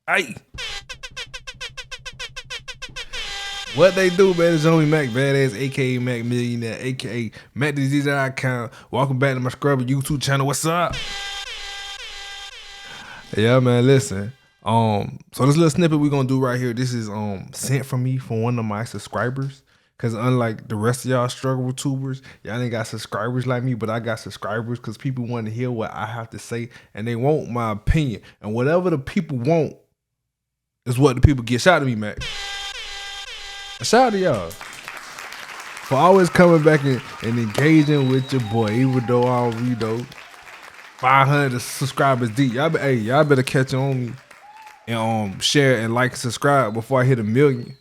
Hey, what they do, man? It's only Mac Badass, aka Mac Millionaire, aka MacTheDJ.Com. Welcome back to my Scrubber YouTube channel. What's up? Yeah, man. Listen. So this little snippet we're gonna do right here. This is sent from me from one of my subscribers. Cause unlike the rest of y'all struggle tubers, y'all ain't got subscribers like me, but I got subscribers because people want to hear what I have to say and they want my opinion. And whatever the people want is what the people get. Shout out to me, Mac. Shout out to y'all for always coming back and engaging with your boy, even though I'm 500 subscribers deep. Y'all better catch on me and share and like and subscribe before I hit 1 million.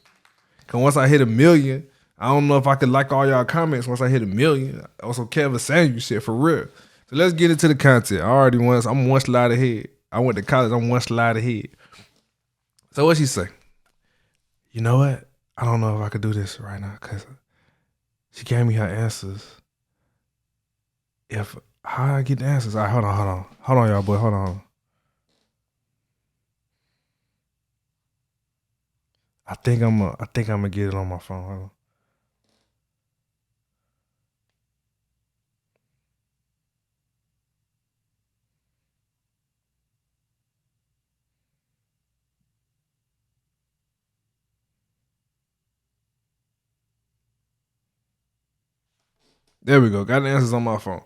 Cause once I hit 1 million, I don't know if I could like all y'all comments once I hit 1 million. Also, Kevin Samuel shit for real. So let's get into the content. I'm one slide ahead. I went to college. I'm one slide ahead. So what she say? You know what? I don't know if I could do this right now because she gave me her answers. How I get the answers? All right, hold on, y'all, boy. Hold on. I think I'm gonna get it on my phone. Hold on. There we go. Got the answers on my phone.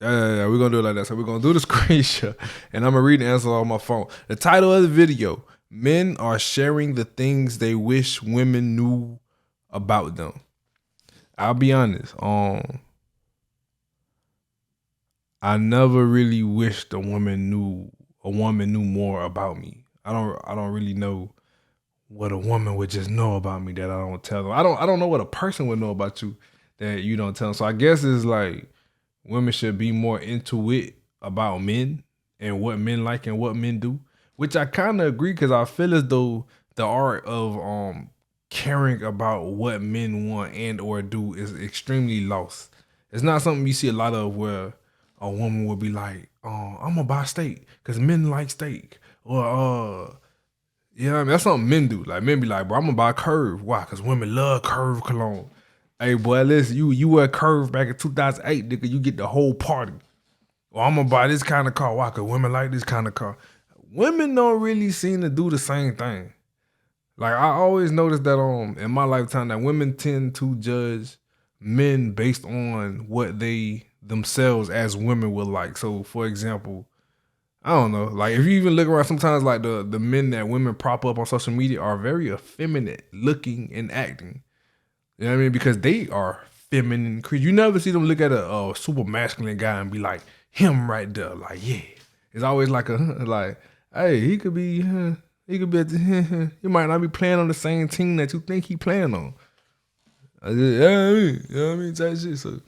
Yeah. We're gonna do it like that. So we're gonna do the screenshot and I'm gonna read the answer on my phone. The title of the video: Men are sharing the things they wish women knew about them. I'll be honest. I never really wished a woman knew more about me. I don't really know what a woman would just know about me that I don't tell them. I don't know what a person would know about you that you don't tell them. So I guess it's like women should be more into it about men and what men like and what men do, which I kind of agree because I feel as though the art of caring about what men want and or do is extremely lost. It's not something you see a lot of where a woman will be like, I'm gonna buy steak because men like steak. Or you know what I mean? That's something men do. Like men be like, bro, I'm gonna buy Curve. Why? Because women love Curve cologne. Hey boy, listen, you wear Curve back in 2008, nigga, you get the whole party. Well, I'm gonna buy this kind of car. Why? Because women like this kind of car. Women don't really seem to do the same thing. Like I always noticed that in my lifetime that women tend to judge men based on what they themselves as women would like. So for example, I don't know, like if you even look around sometimes like the men that women prop up on social media are very effeminate looking and acting. You know what I mean? Because they are feminine creatures. You never see them look at a super masculine guy and be like, him right there. Like, yeah. It's always like like, hey, he could be he he might not be playing on the same team that you think he playing on. You know what I mean? Type shit. So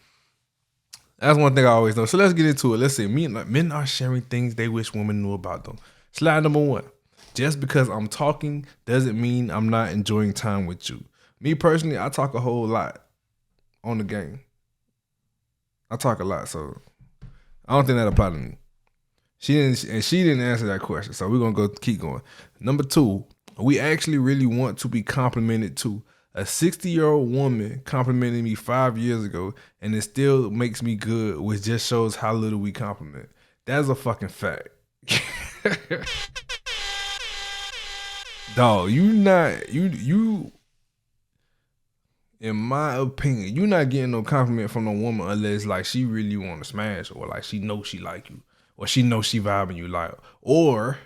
that's one thing I always know. So let's get into it. Let's see. Men are sharing things they wish women knew about them. Slide number 1. Just because I'm talking doesn't mean I'm not enjoying time with you. Me personally, I talk a whole lot on the game. I talk a lot, so I don't think that applies to me. She didn't answer that question, so we're gonna keep going. Number 2, we actually really want to be complimented too. A 60-year-old woman complimented me 5 years ago, and it still makes me good, which just shows how little we compliment. That's a fucking fact. Dog, you. In my opinion, you're not getting no compliment from no woman unless like she really want to smash or like she knows she like you or she knows she vibing you like or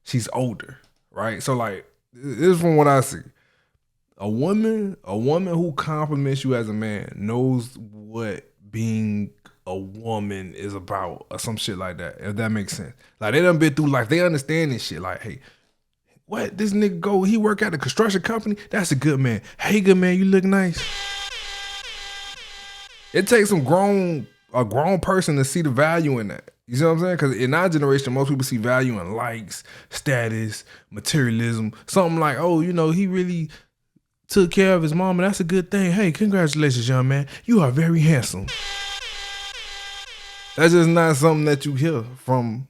she's older, right? So like this is from what I see. A woman who compliments you as a man knows what being a woman is about or some shit like that, if that makes sense. Like they done been through life. They understand this shit. Like, hey, what? This nigga go, he work at a construction company? That's a good man. Hey, good man, you look nice. It takes a grown person to see the value in that. You see what I'm saying? Because in our generation, most people see value in likes, status, materialism. Something like, oh, he really took care of his mom, and that's a good thing. Hey, congratulations, young man. You are very handsome. That's just not something that you hear from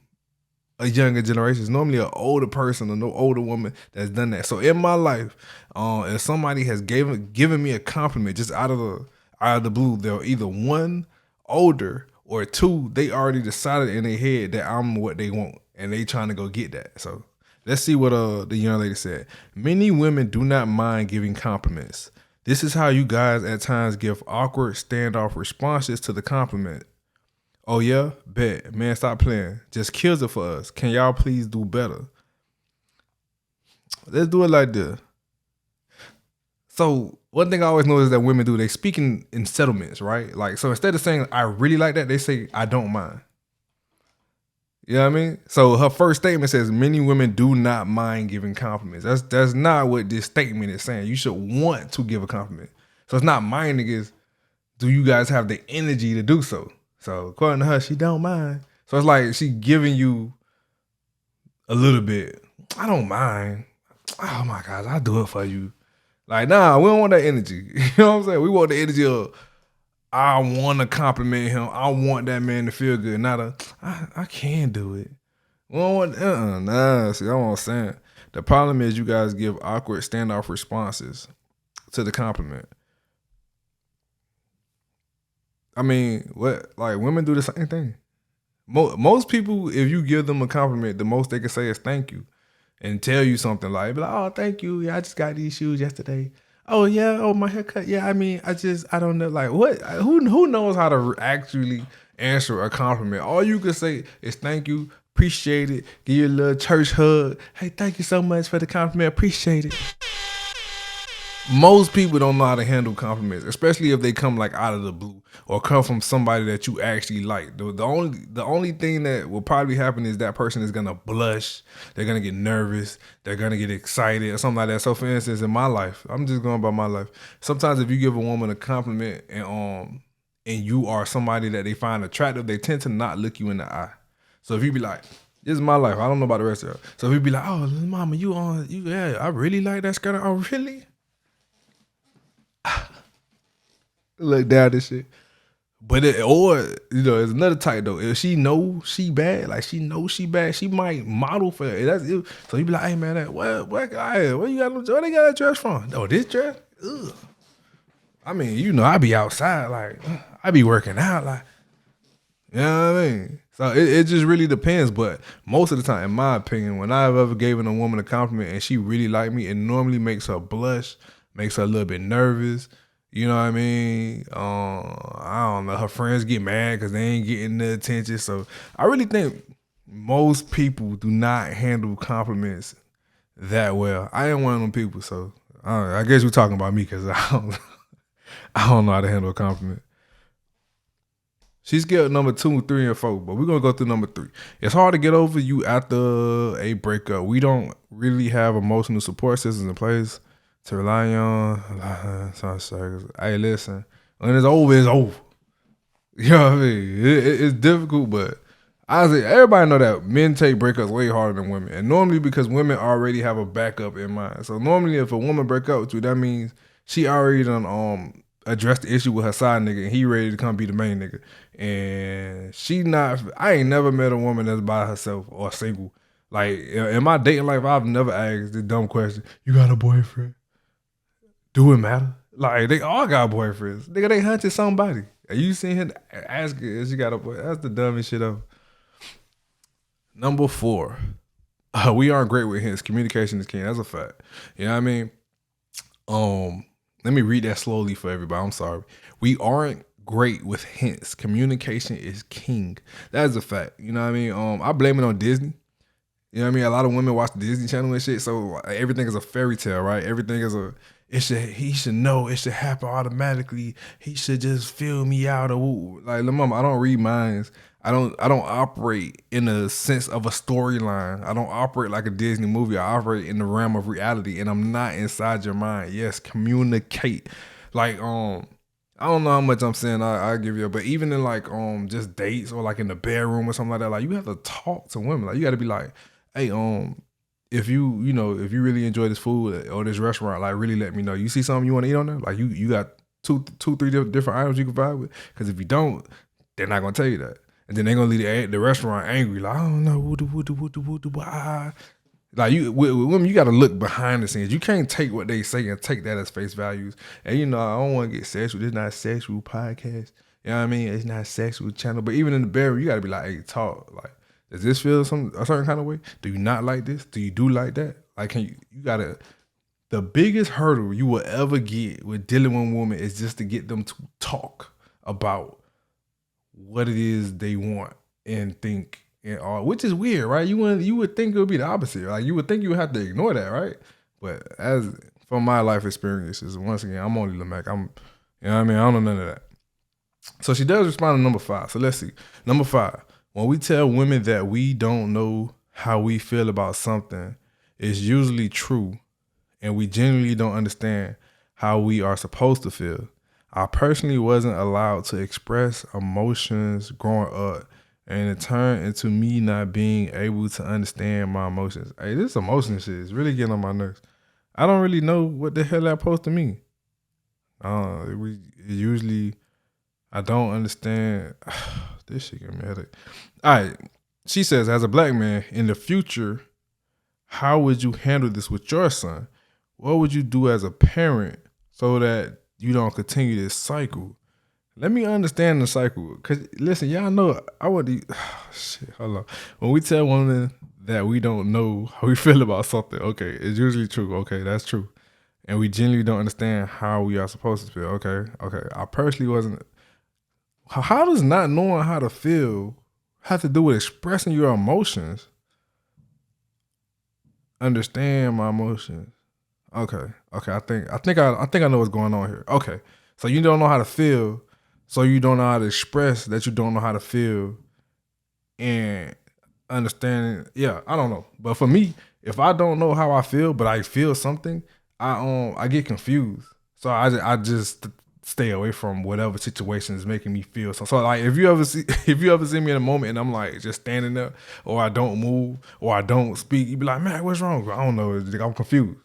a younger generation. It's normally an older person or no older woman that's done that. So in my life, if somebody has given me a compliment just out of the blue, they're either one older or two, they already decided in their head that I'm what they want and they trying to go get that. So let's see what the young lady said. Many women do not mind giving compliments. This is how you guys at times give awkward standoff responses to the compliment. Oh yeah? Bet. Man, stop playing. Just kills it for us. Can y'all please do better? Let's do it like this. So one thing I always notice that women do, they speak in settlements, right? Like, so instead of saying I really like that, they say I don't mind. You know what I mean? So her first statement says many women do not mind giving compliments. That's not what this statement is saying. You should want to give a compliment. So it's not minding, is do you guys have the energy to do so? So according to her, she don't mind. So it's like she giving you a little bit. I don't mind. Oh my gosh, I'll do it for you. Like, nah, we don't want that energy. You know what I'm saying? We want the energy of I want to compliment him. I want that man to feel good. Not I can do it. We don't want nah. See, that's what I'm saying. The problem is you guys give awkward standoff responses to the compliment. I mean, what, like, women do the same thing. Most people, if you give them a compliment, the most they can say is thank you and tell you something like, be like, oh, thank you. Yeah, I just got these shoes yesterday. Oh yeah, oh, my haircut. Yeah, I mean, I don't know, like, what? Who knows how to actually answer a compliment? All you can say is thank you, appreciate it, give you a little church hug. Hey, thank you so much for the compliment, appreciate it. Most people don't know how to handle compliments, especially if they come like out of the blue or come from somebody that you actually like. The only thing that will probably happen is that person is gonna blush, they're gonna get nervous, they're gonna get excited or something like that. So for instance, in my life, I'm just going by my life. Sometimes if you give a woman a compliment and you are somebody that they find attractive, they tend to not look you in the eye. So if you be like, this is my life, I don't know about the rest of it. So if you be like, oh mama, yeah, I really like that skirt. Oh really? Look down this shit. But it's another type though. If she know she bad, like she knows she bad, she might model for it. So you be like, hey man, what you got? Where they got that dress from? Oh, this dress? Ugh. I mean, I be outside, like I be working out, like, you know what I mean? So it just really depends. But most of the time, in my opinion, when I've ever given a woman a compliment and she really like me, it normally makes her blush, makes her a little bit nervous. You know what I mean? I don't know. Her friends get mad because they ain't getting the attention. So I really think most people do not handle compliments that well. I ain't one of them people, so I guess we're talking about me because I don't know how to handle a compliment. She's scared number 2, 3, and 4, but we're gonna go through number 3. It's hard to get over you after a breakup. We don't really have emotional support systems in place to rely on. Hey, listen, when it's over, it's over. You know what I mean? It's difficult, but honestly, everybody know that men take breakups way harder than women, and normally because women already have a backup in mind. So normally, if a woman break up with you, that means she already done addressed the issue with her side nigga, and he ready to come be the main nigga. And she not. I ain't never met a woman that's by herself or single. Like in my dating life, I've never asked the dumb question: "You got a boyfriend? Do it matter?" Like they all got boyfriends. Nigga, they hunted somebody. And you seen him ask her if she got a boy? That's the dumbest shit ever. Number 4, we aren't great with hints. Communication is king. That's a fact. You know what I mean? Let me read that slowly for everybody. I'm sorry. We aren't great with hints. Communication is king. That is a fact. You know what I mean? I blame it on Disney. You know what I mean? A lot of women watch the Disney Channel and shit, so everything is a fairy tale, right? Everything is he should know, it should happen automatically. He should just fill me out or like, mama, I don't read minds. I don't operate in a sense of a storyline. I don't operate like a Disney movie. I operate in the realm of reality, and I'm not inside your mind. Yes, communicate. Like I don't know how much I'm saying I give you, but even in like just dates or like in the bedroom or something like that, like you have to talk to women. Like you got to be like, hey, if you really enjoy this food or this restaurant, like really let me know. You see something you want to eat on there? Like you got two, 3 different items you can vibe with. Because if you don't, they're not gonna tell you that. And then they gonna leave the restaurant angry, like, I don't know, like with women, you gotta look behind the scenes. You can't take what they say and take that as face values. And I don't want to get sexual. This is not a sexual podcast. You know what I mean? It's not a sexual channel. But even in the bedroom, you gotta be like, hey, talk. Like, does this feel a certain kind of way? Do you not like this? Do you do like that? Like, you gotta. The biggest hurdle you will ever get with dealing with a woman is just to get them to talk about what it is they want and think, and all, which is weird, right? You would think it would be the opposite. Like, you would think you would have to ignore that, right? But as from my life experiences, once again, I'm only Lamac. You know what I mean? I don't know none of that. So she does respond to number 5. So let's see. Number 5. When we tell women that we don't know how we feel about something, it's usually true, and we genuinely don't understand how we are supposed to feel. I personally wasn't allowed to express emotions growing up, and it turned into me not being able to understand my emotions. Hey, this emotion shit is really getting on my nerves. I don't really know what the hell that's supposed to mean. Usually, I don't understand. This shit give me a headache. All right. She says, as a black man, in the future, how would you handle this with your son? What would you do as a parent so that you don't continue this cycle? Let me understand the cycle. Because, listen, y'all know I would... shit, hold on. When we tell women that we don't know how we feel about something, okay, it's usually true. Okay, that's true. And we genuinely don't understand how we are supposed to feel. Okay. I personally wasn't... How does not knowing how to feel have to do with expressing your emotions? Understand my emotions. Okay. I think I know what's going on here. Okay. So you don't know how to feel, so you don't know how to express that you don't know how to feel, and understanding. Yeah, I don't know. But for me, if I don't know how I feel, but I feel something, I get confused. So I just stay away from whatever situation is making me feel so. So like if you ever see me in a moment and I'm like just standing there, or I don't move, or I don't speak, you be like, man, what's wrong? I don't know. I'm confused.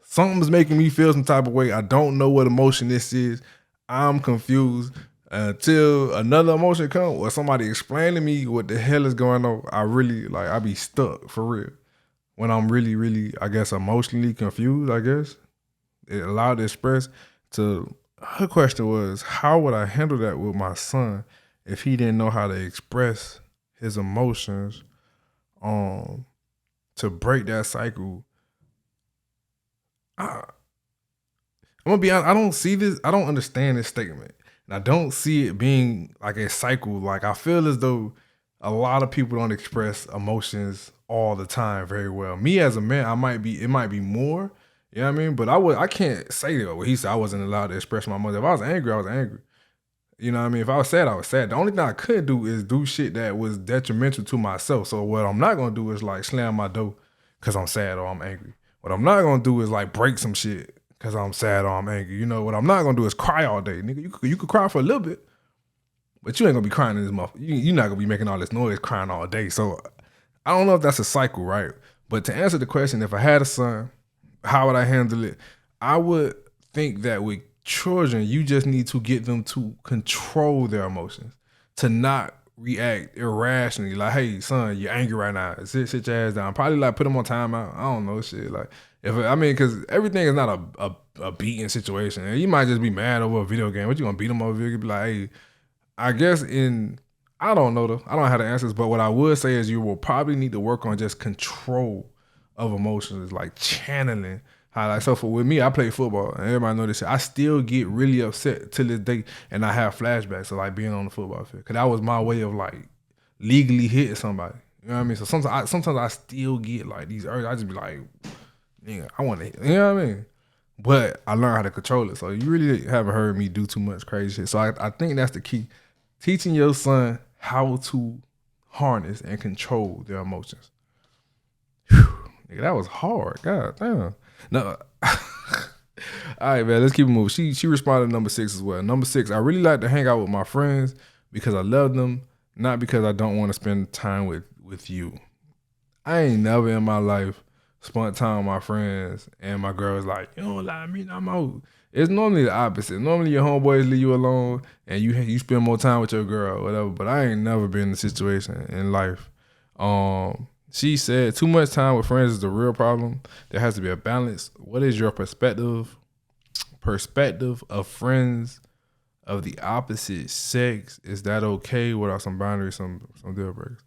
Something's making me feel some type of way. I don't know what emotion this is. I'm confused until another emotion comes or somebody explain to me what the hell is going on. I be stuck for real. When I'm really, really, I guess, emotionally confused, I guess. It allowed to express to, her question was, how would I handle that with my son if he didn't know how to express his emotions to break that cycle? I'm gonna be honest, I don't see this, I don't understand this statement. And I don't see it being like a cycle. Like, I feel as though a lot of people don't express emotions all the time very well. Me as a man, it might be more, you know what I mean? But I can't say that what he said, I wasn't allowed to express my emotions. If I was angry, I was angry. You know what I mean? If I was sad, I was sad. The only thing I could do is do shit that was detrimental to myself. So what I'm not gonna do is like slam my door because I'm sad or I'm angry. What I'm not gonna do is like break some shit because I'm sad or I'm angry. You know, what I'm not gonna do is cry all day. Nigga, you could cry for a little bit, but you ain't gonna be crying in this motherfucker. You're not gonna be making all this noise crying all day. So I don't know if that's a cycle, right? But to answer the question, if I had a son, how would I handle it? I would think that with children, you just need to get them to control their emotions, to not react irrationally. Like, hey, son, you're angry right now. Sit your ass down. Probably like put them on timeout. I don't know, shit. Like, because everything is not a beating situation. And you might just be mad over a video game. What you gonna beat them over a video game? Be like, hey, I guess I don't know though. I don't have the answers, but what I would say is you will probably need to work on just control of emotions, like channeling. So with me, I play football, and everybody know this shit. I still get really upset to this day, and I have flashbacks of like being on the football field, because that was my way of like legally hitting somebody. You know what I mean? So sometimes I still get like these urges. I just be like, nigga, I want to hit. You know what I mean? But I learned how to control it. So you really haven't heard me do too much crazy shit. So I think that's the key. Teaching your son how to harness and control their emotions. Whew, nigga, that was hard. God damn. No. All right, man, let's keep it moving. She responded to number 6 as well. Number 6, I really like to hang out with my friends because I love them, not because I don't want to spend time with you. I ain't never in my life spent time with my friends and my girl was like, you don't lie to me no more. It's normally the opposite. Normally your homeboys leave you alone and you spend more time with your girl or whatever. But I ain't never been in a situation in life. She said too much time with friends is the real problem. There has to be a balance. What is your perspective of friends of the opposite sex? Is that okay? What are some boundaries, some deal breakers?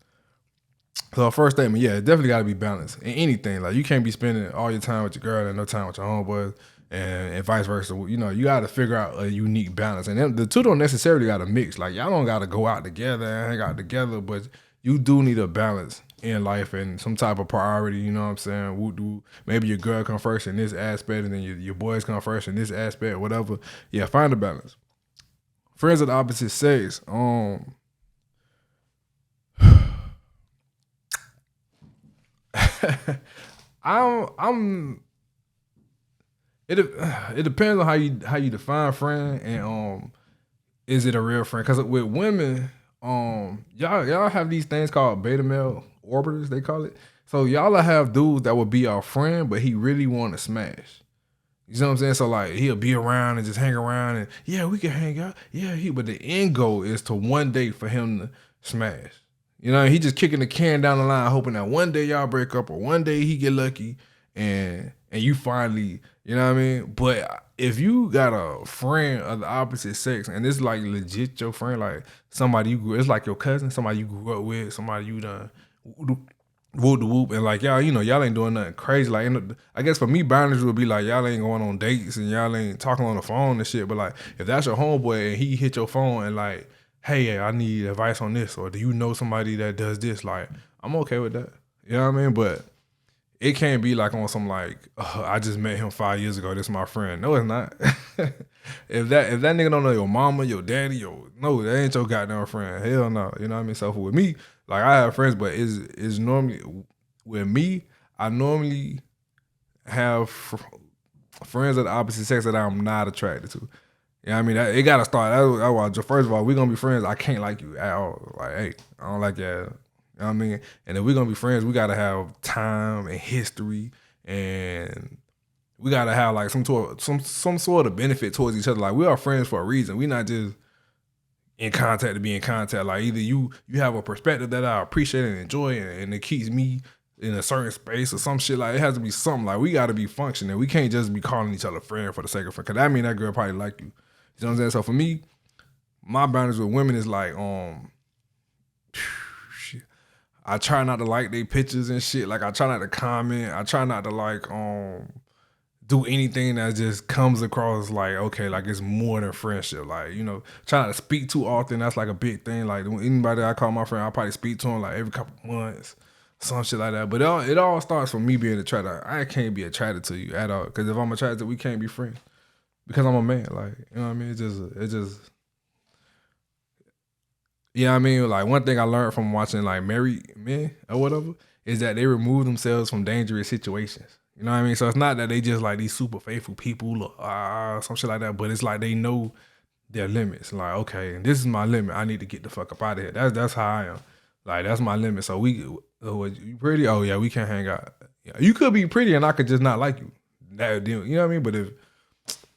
So first statement, yeah, it definitely got to be balanced in anything. Like you can't be spending all your time with your girl and no time with your homeboys, and vice versa. You know, you got to figure out a unique balance, and the two don't necessarily got to mix. Like y'all don't got to go out together and hang out together, but you do need a balance in life and some type of priority. You know what I'm saying? Maybe your girl come first in this aspect, and then your boys come first in this aspect, whatever. Yeah, find a balance. Friends of the opposite sex. I'm it depends on how you define friend and is it a real friend? Because with women, y'all have these things called beta male orbiters, they call it. So y'all have dudes that will be our friend, but he really want to smash. You know what I'm saying? So like he'll be around and just hang around and yeah, we can hang out. Yeah, but the end goal is to one day for him to smash. You know, he just kicking the can down the line, hoping that one day y'all break up or one day he get lucky and you finally, you know what I mean? But if you got a friend of the opposite sex and it's like legit your friend, like somebody it's like your cousin, somebody you grew up with, somebody you done whoop the whoop, and like y'all, you know, y'all ain't doing nothing crazy. Like, I guess for me, boundaries would be like y'all ain't going on dates and y'all ain't talking on the phone and shit. But like, if that's your homeboy and he hit your phone and like, hey, I need advice on this, or do you know somebody that does this? Like, I'm okay with that. You know what I mean? But it can't be like on some like, I just met him 5 years ago. This is my friend. No, it's not. if that nigga don't know your mama, your daddy, no, that ain't your goddamn friend. Hell no. You know what I mean? So with me, like I have friends, but is normally with me, I normally have friends of the opposite sex that I'm not attracted to. You know what I mean? It gotta start. That's why, first of all, we're gonna be friends. I can't like you at all. Like, hey, I don't like that. You know what I mean? And if we're gonna be friends, we gotta have time and history, and we gotta have like some sort of benefit towards each other. Like we are friends for a reason. We not just in contact to be in contact. Like either you have a perspective that I appreciate and enjoy, and it keeps me in a certain space or some shit. Like it has to be something. Like we gotta be functioning. We can't just be calling each other friend for the sake of friend. Cause that mean that girl probably like you. You know what I'm saying? So for me, my boundaries with women is like I try not to like their pictures and shit. Like I try not to comment. I try not to like do anything that just comes across like, okay, like it's more than friendship. Like, you know, try not to speak too often. That's like a big thing. Like anybody I call my friend, I'll probably speak to him like every couple months, some shit like that. But it all starts from me being attracted. I can't be attracted to you at all. Cause if I'm attracted, we can't be friends. Because I'm a man. Like, you know what I mean? It just you know what I mean? Like one thing I learned from watching like married men or whatever is that they remove themselves from dangerous situations. You know what I mean? So it's not that they just like these super faithful people or some shit like that, but it's like they know their limits. Like, okay, this is my limit. I need to get the fuck up out of here. That's how I am. Like that's my limit. So you pretty? Oh yeah, we can't hang out. Yeah, you could be pretty and I could just not like you. You know what I mean? But if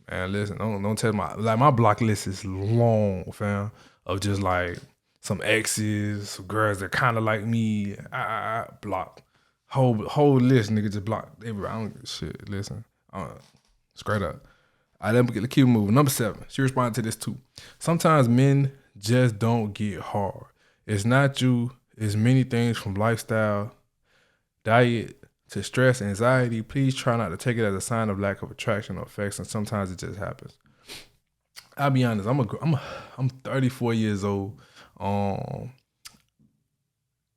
man, listen, don't tell my block list is long, fam, of just like some exes, some girls that kind of like me. I block whole list, nigga, just block everybody. I don't give a shit. Listen, straight up. I let me keep moving. Number 7. She responded to this too. Sometimes men just don't get hard. It's not you. It's many things from lifestyle, diet to stress, anxiety. Please try not to take it as a sign of lack of attraction or affection. Sometimes it just happens. I'll be honest. I'm 34 years old.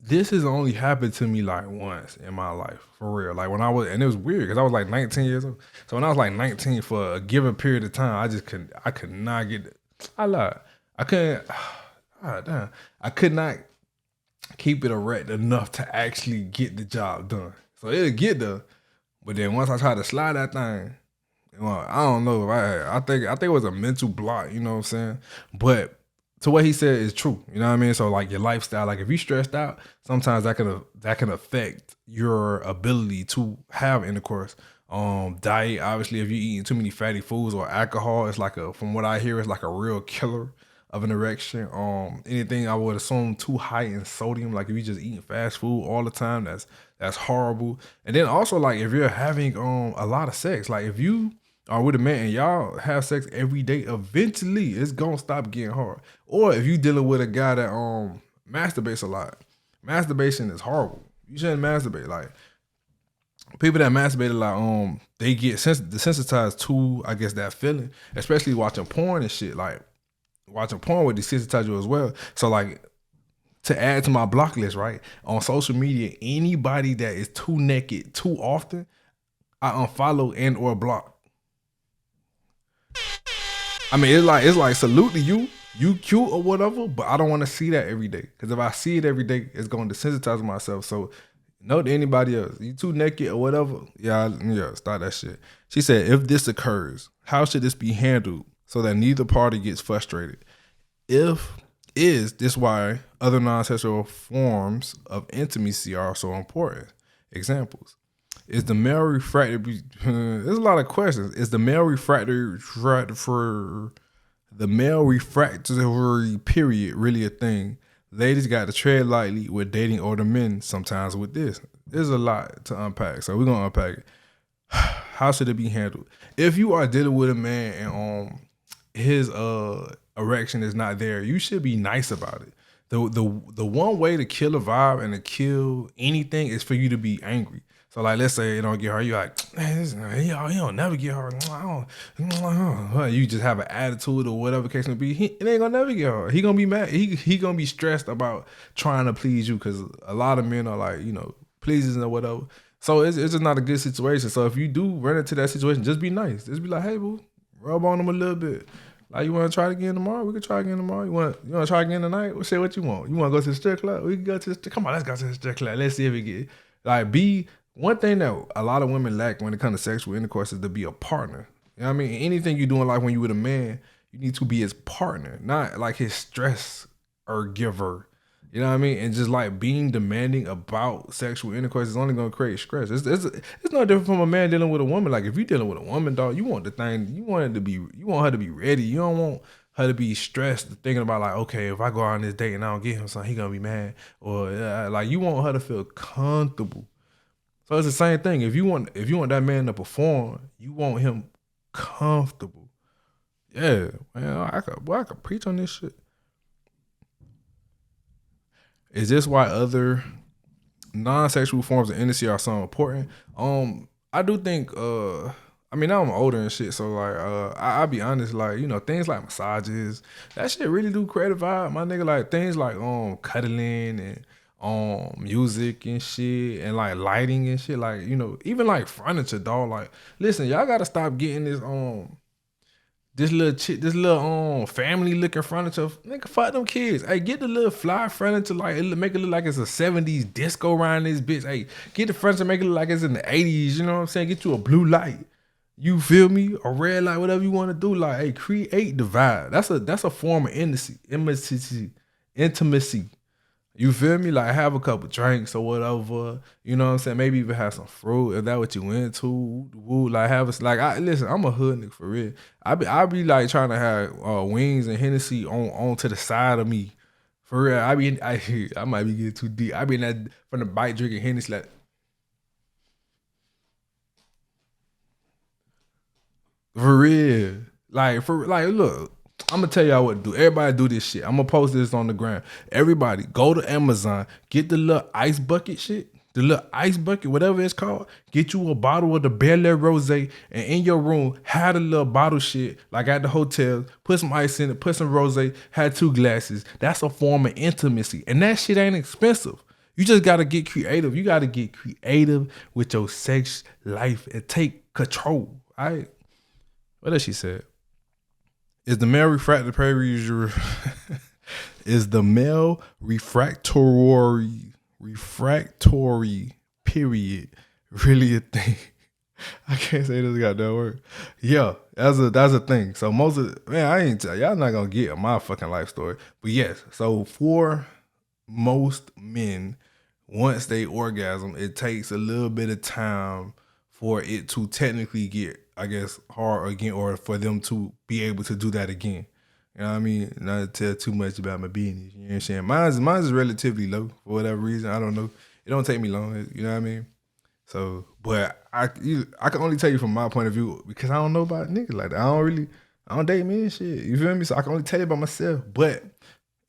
This has only happened to me like once in my life, for real. Like when I was, and it was weird because I was like 19 years old. So when I was like 19 for a given period of time, I could not get it. I lied. I couldn't, damn. I could not keep it erect enough to actually get the job done. So it'll get there. But then once I try to slide that thing, well, I don't know if I think it was a mental block, you know what I'm saying? But to what he said is true, you know what I mean? So like your lifestyle, like if you stressed out, sometimes that can affect your ability to have intercourse. Diet, obviously, if you're eating too many fatty foods or alcohol, it's like from what I hear, it's like a real killer of an erection. Anything I would assume too high in sodium, like if you just eating fast food all the time, that's horrible. And then also like if you're having a lot of sex, like if you are with a man and y'all have sex every day, eventually it's gonna stop getting hard. Or if you dealing with a guy that masturbates a lot, masturbation is horrible. You shouldn't masturbate. Like people that masturbate a lot, they get desensitized to, I guess, that feeling, especially watching porn and shit. Like watching porn would desensitize you as well. So like to add to my block list, right? On social media, anybody that is too naked too often, I unfollow and or block. I mean, it's like salute to you. You cute or whatever, but I don't want to see that every day. Because if I see it every day, it's going to desensitize myself. So no to anybody else. You too naked or whatever. Yeah, start that shit. She said, if this occurs, how should this be handled so that neither party gets frustrated? Is this why other non-sexual forms of intimacy are so important? Examples. Is the male refractory? There's a lot of questions. Is the male refractory for the male refractory period really a thing? Ladies got to tread lightly with dating older men sometimes with this. There's a lot to unpack, so we're gonna unpack it. How should it be handled? If you are dealing with a man and his erection is not there, you should be nice about it. The one way to kill a vibe and to kill anything is for you to be angry. So like, let's say it don't get hard, you like, man, he don't never get hard. You just have an attitude or whatever case may be. It ain't gonna never get hard. He gonna be mad. He gonna be stressed about trying to please you because a lot of men are like, pleases or whatever. So it's just not a good situation. So if you do run into that situation, just be nice. Just be like, hey boo, rub on him a little bit. Like, you want to try it again tomorrow? We can try again tomorrow. You want to try again tonight? Well, say what you want. You want to go to the strip club? We can go to the come on, let's go to the strip club. Let's see if we get like one thing that a lot of women lack when it comes to sexual intercourse is to be a partner. You know what I mean? Anything you do in life when you with a man, you need to be his partner, not like his stress or giver. You know what I mean? And just like being demanding about sexual intercourse is only gonna create stress. It's no different from a man dealing with a woman. Like if you're dealing with a woman, dog, you want you want her to be ready. You don't want her to be stressed thinking about like, okay, if I go on this date and I don't get him something, he gonna be mad. Or like you want her to feel comfortable. So it's the same thing. If you want that man to perform, you want him comfortable. Yeah, man, I could preach on this shit. Is this why other non-sexual forms of intimacy are so important? I do think I mean now I'm older and shit, so like I'll be honest, like, things like massages, that shit really do create a vibe, my nigga. Like things like cuddling and music and shit and like lighting and shit, like, even like furniture, dog. Like, listen, y'all gotta stop getting this little family looking furniture. Nigga, fuck them kids. Hey, get the little fly furniture, like make it look like it's a 70s disco around this bitch. Hey, get the furniture, make it look like it's in the 80s, you know what I'm saying? Get you a blue light. You feel me? A red light, whatever you want to do. Like, hey, create the vibe. That's a form of intimacy. You feel me? Like have a couple drinks or whatever. You know what I'm saying? Maybe even have some fruit if that what you into. Woo, like listen, I'm a hood nigga for real. I be like trying to have wings and Hennessy on to the side of me. For real. I might be getting too deep. I be in that from the bike drinking Hennessy like for real. Like look. I'm gonna tell y'all what to do. Everybody do this shit. I'm gonna post this on the ground. Everybody go to Amazon, get the little ice bucket shit, the little ice bucket, whatever it's called. Get you a bottle of the Bel Air Rose, and in your room, have the little bottle shit like at the hotel. Put some ice in it, put some rose, have 2 glasses. That's a form of intimacy, and that shit ain't expensive. You just gotta get creative. You gotta get creative with your sex life and take control. All right. What else she said? Is the male refractory is the male refractory period really a thing? I can't say this goddamn word. Yeah, that's a thing. So most of y'all not gonna get my fucking life story. But yes, so for most men, once they orgasm, it takes a little bit of time for it to technically get, I guess, hard again, or for them to be able to do that again. You know what I mean? Not to tell too much about my business. You know what I'm saying? Mine's is relatively low for whatever reason. I don't know. It don't take me long. You know what I mean? So, but I can only tell you from my point of view because I don't know about niggas like that. I don't date men and shit. You feel me? So I can only tell you about myself. But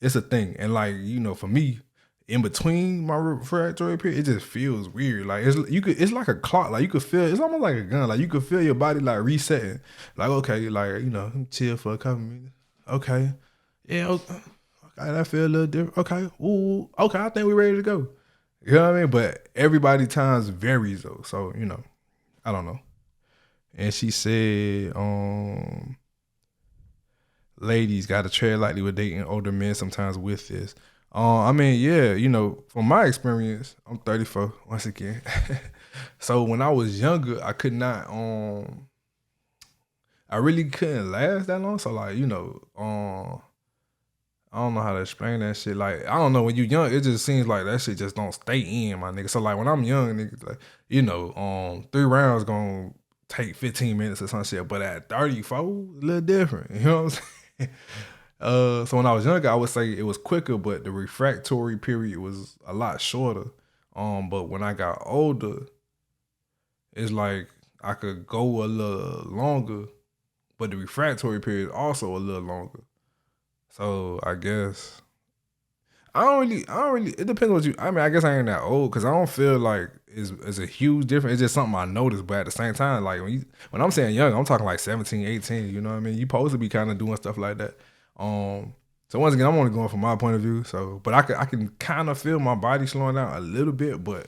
it's a thing. And like, you know, for me, in between my refractory period, it just feels weird. Like it's like a clock. Like you could feel, it's almost like a gun. Like you could feel your body like resetting. Like, okay, like, you know, chill for a couple minutes. Okay. Yeah, okay, that feel a little different. Okay. Ooh, okay, I think we're ready to go. You know what I mean? But everybody times varies though. So, you know, I don't know. And she said, ladies gotta tread lightly with dating older men sometimes with this. I mean, yeah, you know, from my experience, I'm 34 once again. So when I was younger, I could not, I really couldn't last that long. So like, you know, I don't know how to explain that shit. Like, I don't know, when you young, it just seems like that shit just don't stay in, my nigga. So like when I'm young, nigga, like, you know, 3 rounds gonna take 15 minutes or some shit. But at 34, a little different. You know what I'm saying? So when I was younger, I would say it was quicker, but the refractory period was a lot shorter. But when I got older, it's like I could go a little longer, but the refractory period also a little longer. So I guess I don't really. It depends what you. I mean, I guess I ain't that old because I don't feel like it's a huge difference. It's just something I noticed, but at the same time, like when I'm saying young, I'm talking like 17, 18. You know what I mean? You supposed to be kind of doing stuff like that. So once again, I'm only going from my point of view. So, but I can kind of feel my body slowing down a little bit, but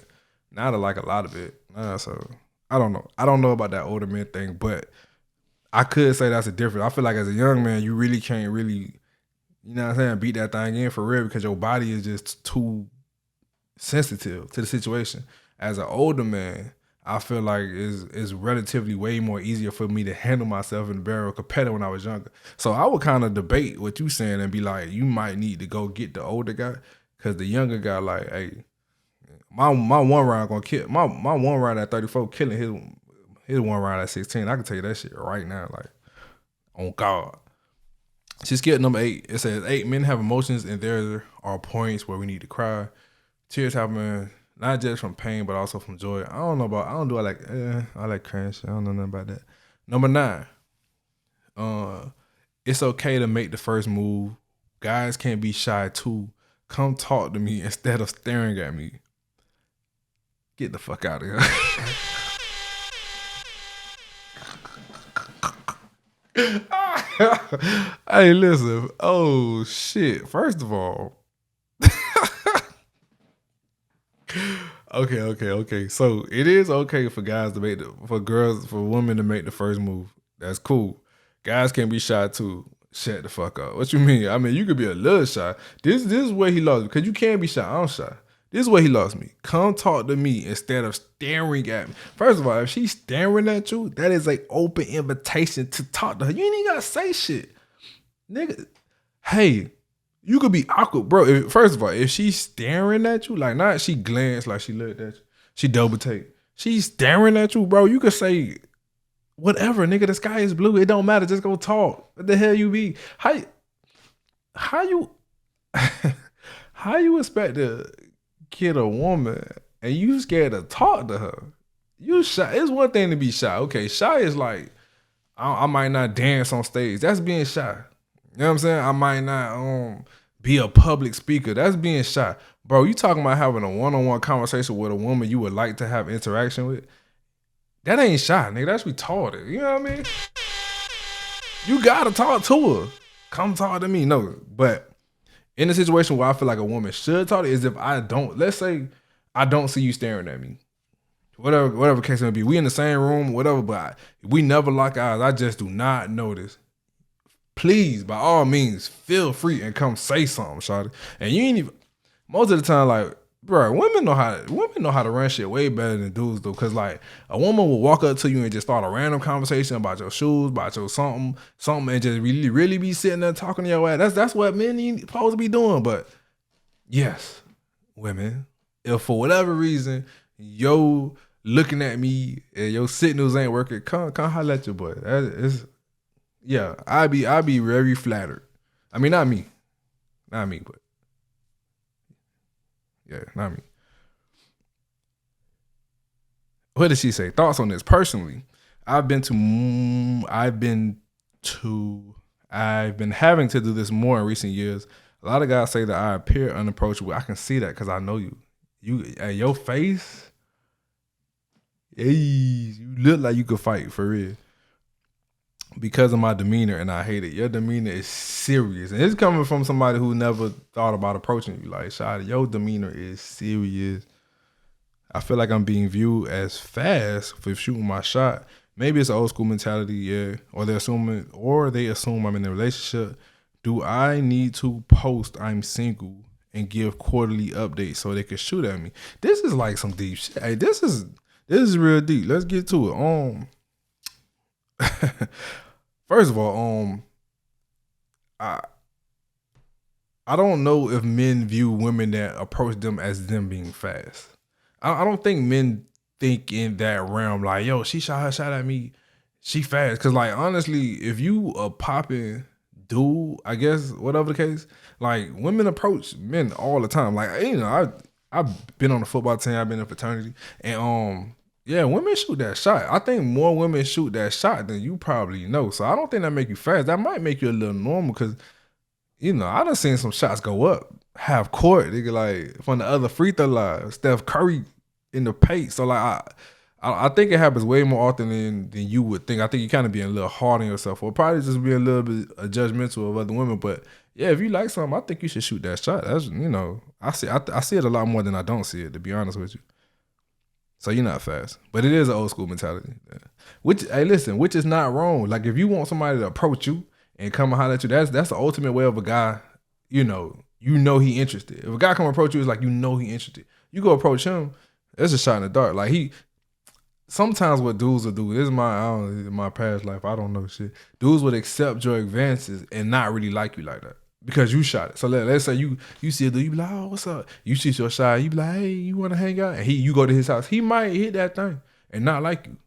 not like a lot of it. So I don't know. I don't know about that older man thing, but I could say that's a difference. I feel like as a young man, you really can't really, you know what I'm saying, beat that thing in for real because your body is just too sensitive to the situation. As an older man, I feel like it's relatively way more easier for me to handle myself in the barrel compared to when I was younger. So I would kind of debate what you saying and be like, you might need to go get the older guy because the younger guy, like, hey, my one round gonna kill my one round at 34 killing his one round at 16. I can tell you that shit right now, like, on God. She's scared number 8. It says 8 men have emotions and there are points where we need to cry. Tears happen not just from pain but also from joy. I don't I like crying shit. I don't know nothing about that. Number 9. It's okay to make the first move. Guys can't be shy too. Come talk to me instead of staring at me. Get the fuck out of here. Hey, listen. Oh shit. First of all, okay. So it is okay for guys to for women to make the first move. That's cool. Guys can be shy too. Shut the fuck up. What you mean? I mean, you could be a little shy. This is where he lost me because you can't be shy. I'm shy. This is where he lost me. Come talk to me instead of staring at me. First of all, if she's staring at you, that is an open invitation to talk to her. You ain't even gotta say shit, nigga. Hey, you could be awkward, bro. First of all, if she's staring at you, like not she glanced like she looked at you, she double take. She's staring at you, bro. You could say whatever, nigga. The sky is blue. It don't matter. Just go talk. What the hell you be? How you how you expect to get a woman and you scared to talk to her? You shy. It's one thing to be shy. Okay, shy is like I might not dance on stage. That's being shy. You know what I'm saying? I might not be a public speaker. That's being shy. Bro, you talking about having a one-on-one conversation with a woman you would like to have interaction with? That ain't shy, nigga. That's retarded. You know what I mean? You gotta talk to her. Come talk to me. No, but in a situation where I feel like a woman should talk to is if let's say I don't see you staring at me. Whatever case it may be. We in the same room, whatever, but we never lock eyes. I just do not notice. Please, by all means, feel free and come say something, shawty. And you ain't even, most of the time, like, bro, women know how to run shit way better than dudes do. Cause like a woman will walk up to you and just start a random conversation about your shoes, about your something, and just really be sitting there talking to your ass. That's what men ain't supposed to be doing. But yes, women, if for whatever reason your looking at me and your signals ain't working, come holler at your boy. Yeah, I be very flattered. I mean, not me, but yeah, not me. What did she say? Thoughts on this? Personally, I've been to, I've been having to do this more in recent years. A lot of guys say that I appear unapproachable. I can see that because I know you. At your face, hey, you look like you could fight for real. Because of my demeanor, and I hate it. Your demeanor is serious, and it's coming from somebody who never thought about approaching you. Like, Shawty, your demeanor is serious. I feel like I'm being viewed as fast for shooting my shot. Maybe it's an old school mentality, yeah. Or they assume I'm in a relationship. Do I need to post I'm single and give quarterly updates so they can shoot at me? This is like some deep shit. Hey, this is real deep. Let's get to it. First of all, I don't know if men view women that approach them as them being fast. I don't think men think in that realm like, yo, she shot her shot at me, she fast. Cause like honestly, if you a popping dude, I guess whatever the case, like women approach men all the time. Like I've been on the football team, I've been in a fraternity, and yeah, women shoot that shot. I think more women shoot that shot than you probably know. So I don't think that make you fast. That might make you a little normal because I done seen some shots go up half court, nigga, like from the other free throw line. Steph Curry in the paint. So like I think it happens way more often than you would think. I think you kind of being a little hard on yourself, or probably just being a little bit judgmental of other women. But yeah, if you like something, I think you should shoot that shot. That's I see it a lot more than I don't see it, to be honest with you. So you're not fast, but it is an old school mentality. Which is not wrong. Like if you want somebody to approach you and come and holler at you, that's the ultimate way of a guy. He interested. If a guy come approach you, it's like he interested. You go approach him, it's a shot in the dark. Like sometimes what dudes will do, this is my past life, I don't know shit. Dudes would accept your advances and not really like you like that because you shot it. So let's say you see a dude, you be like, oh, what's up? You shoot your shot, you be like, hey, you want to hang out? And you go to his house, he might hit that thing and not like you.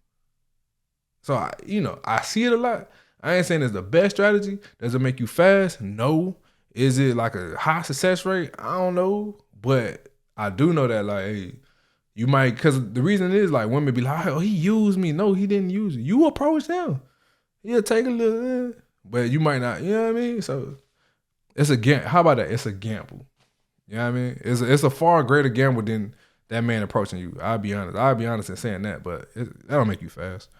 So I see it a lot. I ain't saying it's the best strategy. Does it make you fast? No. Is it like a high success rate? I don't know. But I do know that like, hey, you might, because the reason is like women be like, oh, he used me. No, he didn't use you. You approached him. He'll take a little, but you might not. You know what I mean? So it's a gamble. How about that? It's a gamble. You know what I mean? It's a far greater gamble than that man approaching you. I'll be honest in saying that, but that don't make you fast.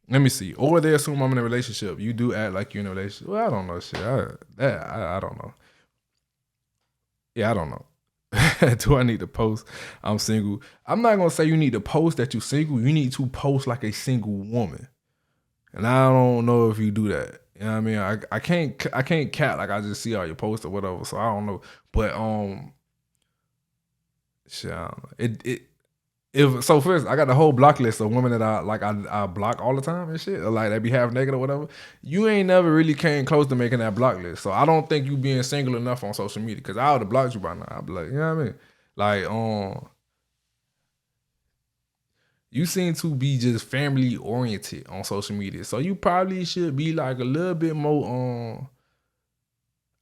Let me see. Or they assume I'm in a relationship. You do act like you're in a relationship. Well, I don't know shit. I don't know. Yeah, I don't know. Do I need to post I'm single? I'm not gonna say you need to post that you're single. You need to post like a single woman. And I don't know if you do that. You know what I mean? I can't cat like I just see all your posts or whatever. So I don't know. But shit, I don't know. First, I got the whole block list of women that I block all the time and shit, or like they be half naked or whatever. You ain't never really came close to making that block list, so I don't think you being single enough on social media because I would have blocked you by now. I'd be like, you know what I mean? Like, you seem to be just family oriented on social media, so you probably should be like a little bit more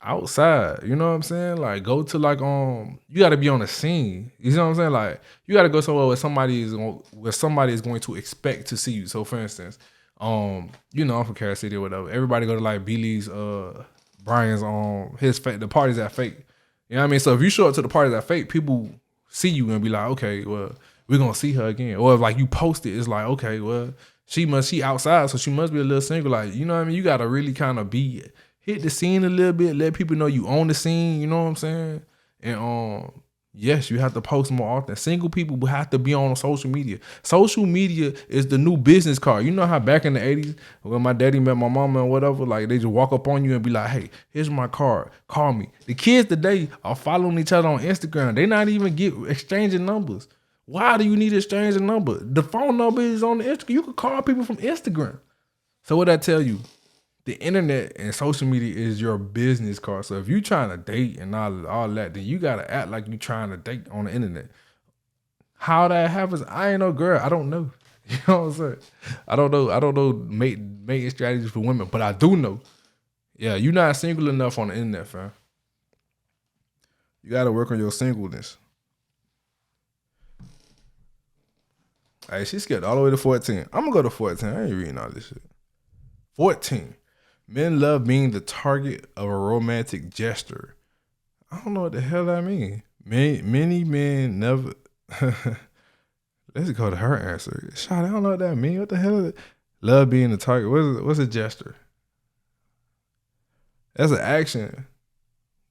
outside, you know what I'm saying? Like go to like you got to be on the scene. You know what I'm saying? Like you got to go somewhere where somebody is going to expect to see you. So for instance, I'm from Carol City or whatever. Everybody go to like Billy's, Brian's the parties at Fake. You know what I mean? So if you show up to the parties at Fake, people see you and be like, okay, well we're gonna see her again. Or if like you post it, it's like, okay, well she outside, so she must be a little single. Like you know what I mean? You got to really kind of hit the scene a little bit, let people know you own the scene, you know what I'm saying? And yes, you have to post more often. Single people will have to be on social media. Social media is the new business card. You know how back in the 80s, when my daddy met my mama and whatever, like they just walk up on you and be like, hey, here's my card, call me. The kids today are following each other on Instagram. They not even exchanging numbers. Why do you need to exchange a number? The phone number is on the Instagram. You can call people from Instagram. So what I tell you, the internet and social media is your business card. So if you trying to date and all that, then you gotta act like you trying to date on the internet. How that happens, I ain't no girl. I don't know. You know what I'm saying? I don't know. I don't know mating strategies for women, but I do know. Yeah, you're not single enough on the internet, fam. You got to work on your singleness. Hey, she skipped all the way to 14. I'm gonna go to 14. I ain't reading all this shit. 14. Men love being the target of a romantic gesture. I don't know what the hell that means. Many men never. Let's go to her answer. Shot, I don't know what that means. What the hell is it? Love being the target. What's a gesture? That's an action.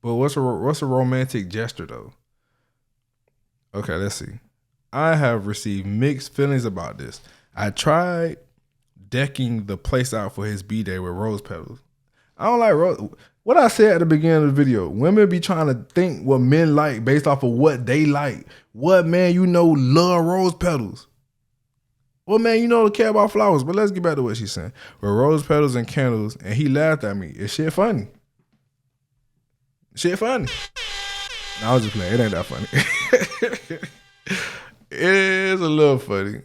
But what's a romantic gesture though? Okay, let's see. I have received mixed feelings about this. I tried decking the place out for his B-day with rose petals. I don't like rose. What I said at the beginning of the video, women be trying to think what men like based off of what they like. What man you know love rose petals? What man you know care about flowers? But let's get back to what she's saying. With rose petals and candles, and he laughed at me. Is shit funny? Shit funny. No, I was just playing. It ain't that funny. It is a little funny.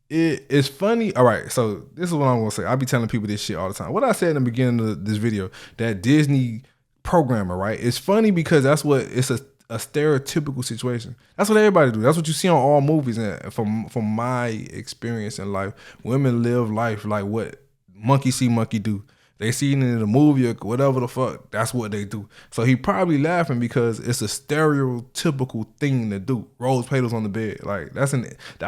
It's funny. All right, so this is what I'm gonna say. I be telling people this shit all the time. What I said in the beginning of this video, that Disney programmer, right? It's funny because it's a stereotypical situation. That's what everybody do. That's what you see on all movies. And from my experience in life, women live life like what monkey see, monkey do. They see it in the movie or whatever the fuck. That's what they do. So he probably laughing because it's a stereotypical thing to do. Rose petals on the bed. Like that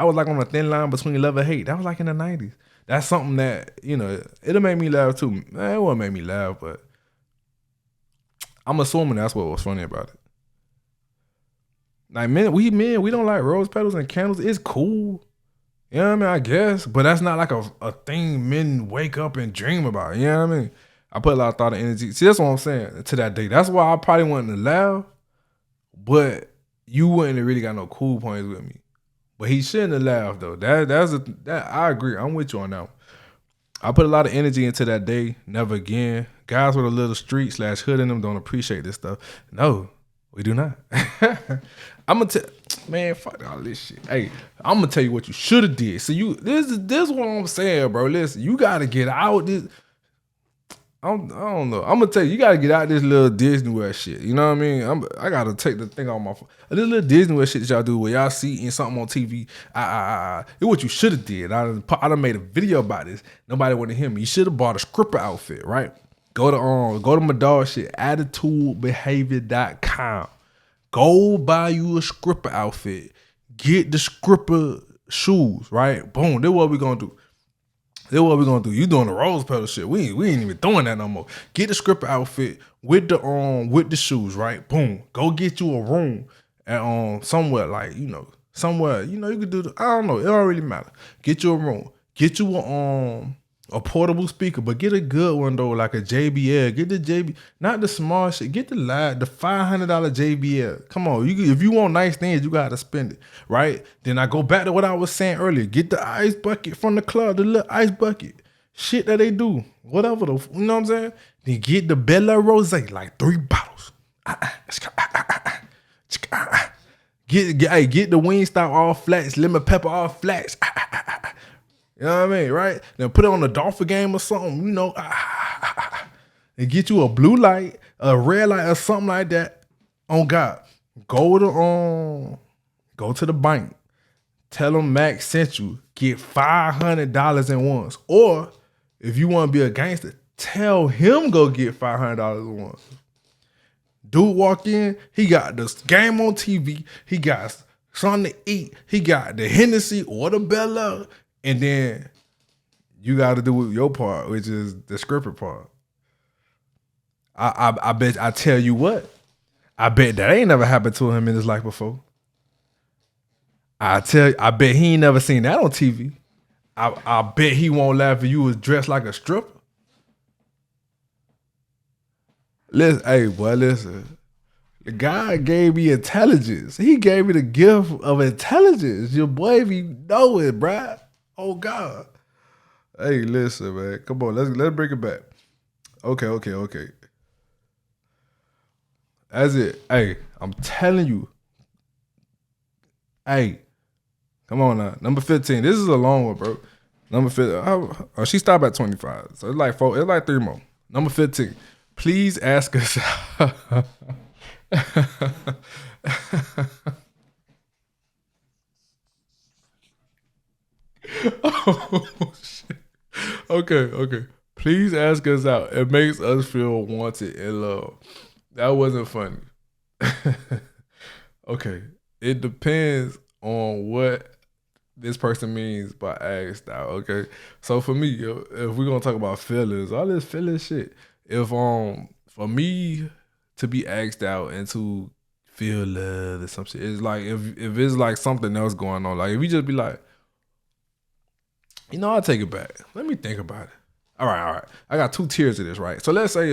was like on a thin line between love and hate. That was like in the 90s. That's something that, it'll make me laugh too. It won't make me laugh, but I'm assuming that's what was funny about it. Like we don't like rose petals and candles. It's cool. You know what I mean? I guess. But that's not like a thing men wake up and dream about. You know what I mean? I put a lot of thought and energy. See, that's what I'm saying to that day. That's why I probably wanted to laugh, but you wouldn't have really got no cool points with me. But he shouldn't have laughed though. That I agree. I'm with you on that one. I put a lot of energy into that day. Never again. Guys with a little street/hood in them don't appreciate this stuff. No, we do not. I'm gonna tell, man, fuck all this shit. Hey, I'm gonna tell you what you should have did. So this is what I'm saying, bro. Listen, you gotta get out this. I don't know. I'm gonna tell you, you gotta get out this little Disney World shit. You know what I mean? I gotta take the thing off my phone. This little Disney World shit that y'all do where y'all see in something on TV. It's what you should have did. I done made a video about this. Nobody wanted to hear me. You should have bought a stripper outfit, right? Go to my dog shit, MacTheDJ.Com. Go buy you a stripper outfit. Get the stripper shoes, right? Boom. This what we gonna do. You doing the rose petal shit. We ain't even doing that no more. Get the stripper outfit with the shoes, right? Boom. Go get you a room at somewhere like, somewhere, you could do I don't know. It don't really matter. Get you a room. Get you a portable speaker, but get a good one though, like a JBL. Get the JBL, not the small shit. Get the $500 JBL. Come on, if you want nice things, you gotta spend it, right? Then I go back to what I was saying earlier. Get the ice bucket from the club, the little ice bucket, shit that they do, whatever you know what I'm saying. Then get the Bella Rose, like 3 bottles. Get the Wingstop all flats, lemon pepper all flats. You know what I mean, right? Then put it on the Dolphin game or something, and get you a blue light, a red light, or something like that. On God, go to the bank, tell them Mac sent you, get $500 in once. Or if you want to be a gangster, tell him go get $500 in once. Dude walk in, he got this game on TV, he got something to eat, he got the Hennessy or the Bella. And then you got to do your part, which is the scripted part. I bet, I tell you what, I bet that ain't never happened to him in his life before. I bet he ain't never seen that on TV. I bet he won't laugh if you was dressed like a stripper. Listen. The guy gave me intelligence. He gave me the gift of intelligence. Your boy, if you know it, bruh. Oh God. Hey, listen, man. Come on, let's bring it back. Okay. That's it. Hey, I'm telling you. Hey, Come on now. Number 15. This is a long one, bro. Number 15. Oh, she stopped at 25. So it's like 4. It's like 3 more. Number 15. Please ask us. Oh shit. Okay. Please ask us out. It makes us feel wanted and loved. That wasn't funny. Okay. It depends on what this person means by asked out. Okay. So for me, if we're gonna talk about feelings, all this feeling shit. If for me to be asked out and to feel love or some shit, it's like if it's like something else going on. Like if you just be like, I'll take it back. Let me think about it. All right. I got 2 tiers of this, right? So let's say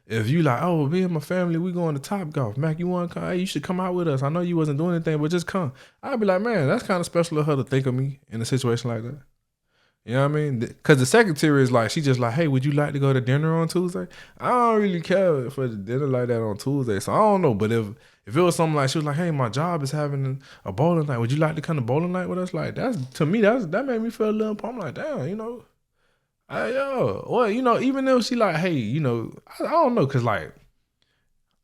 if you like, oh, me and my family, we going to Top Golf. Mac, you want to come? Hey, you should come out with us. I know you wasn't doing anything, but just come. I'd be like, man, that's kind of special of her to think of me in a situation like that. You know what I mean? Because the second tier is like, she just like, hey, would you like to go to dinner on Tuesday? I don't really care for the dinner like that on Tuesday. So I don't know. But if it was something like, she was like, hey, my job is having a bowling night. Would you like to come to bowling night with us? Like, to me, that made me feel a little, I'm like, damn, even though she like, hey, I don't know. Cause like,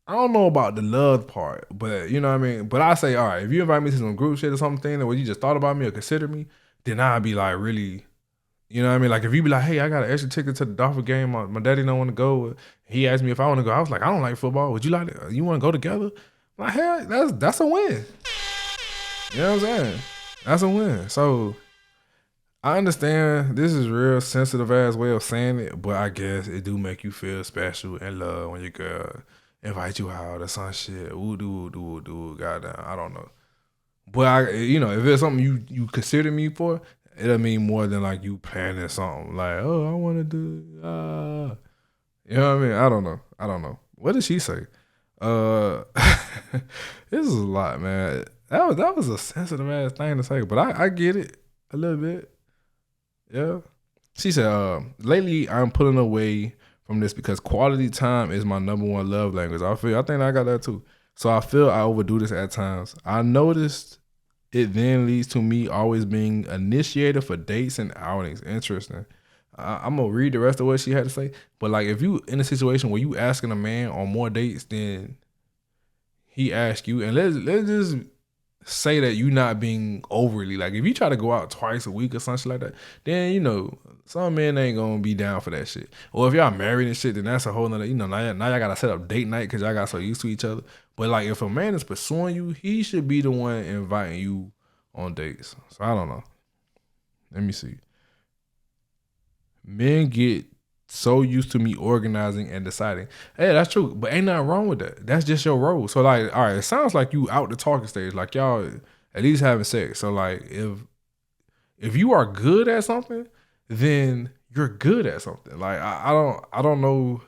I don't know about the love part, but you know what I mean? But I say, all right, if you invite me to some group shit or something, or you just thought about me or consider me, then I'd be like really, you know what I mean? Like if you be like, hey, I got an extra ticket to the Dolphin game. My daddy don't want to go. He asked me if I want to go. I was like, I don't like football. Would you like to, you want to go together? I'm like, hell, that's a win. You know what I'm saying? That's a win. So I understand this is real sensitive ass way of saying it, but I guess it do make you feel special and love when your girl invite you out or some shit. Ooh, goddamn. I don't know. But if it's something you consider me for, it'll mean more than like you planning something. Like, oh, I want to do you know what I mean? I don't know. What did she say? This is a lot, man. That was a sensitive ass thing to say, but I get it a little bit. Yeah. She said, lately I'm pulling away from this because quality time is my number one love language. I think I got that too. So I feel I overdo this at times. I noticed it then leads to me always being initiated for dates and outings. Interesting. I'm gonna read the rest of what she had to say. But like, if you in a situation where you asking a man on more dates than he asked you, and let's just say that you not being overly like, if you try to go out twice a week or something like that, then some men ain't gonna be down for that shit. Or if y'all married and shit, then that's a whole nother. Now y'all gotta set up date night because y'all got so used to each other. But like, if a man is pursuing you, he should be the one inviting you on dates. So I don't know. Let me see. Men get so used to me organizing and deciding. Hey, that's true, but ain't nothing wrong with that. That's just your role. So like, all right, it sounds like you out the talking stage, like y'all at least having sex. So like, if you are good at something, then you're good at something. Like I don't know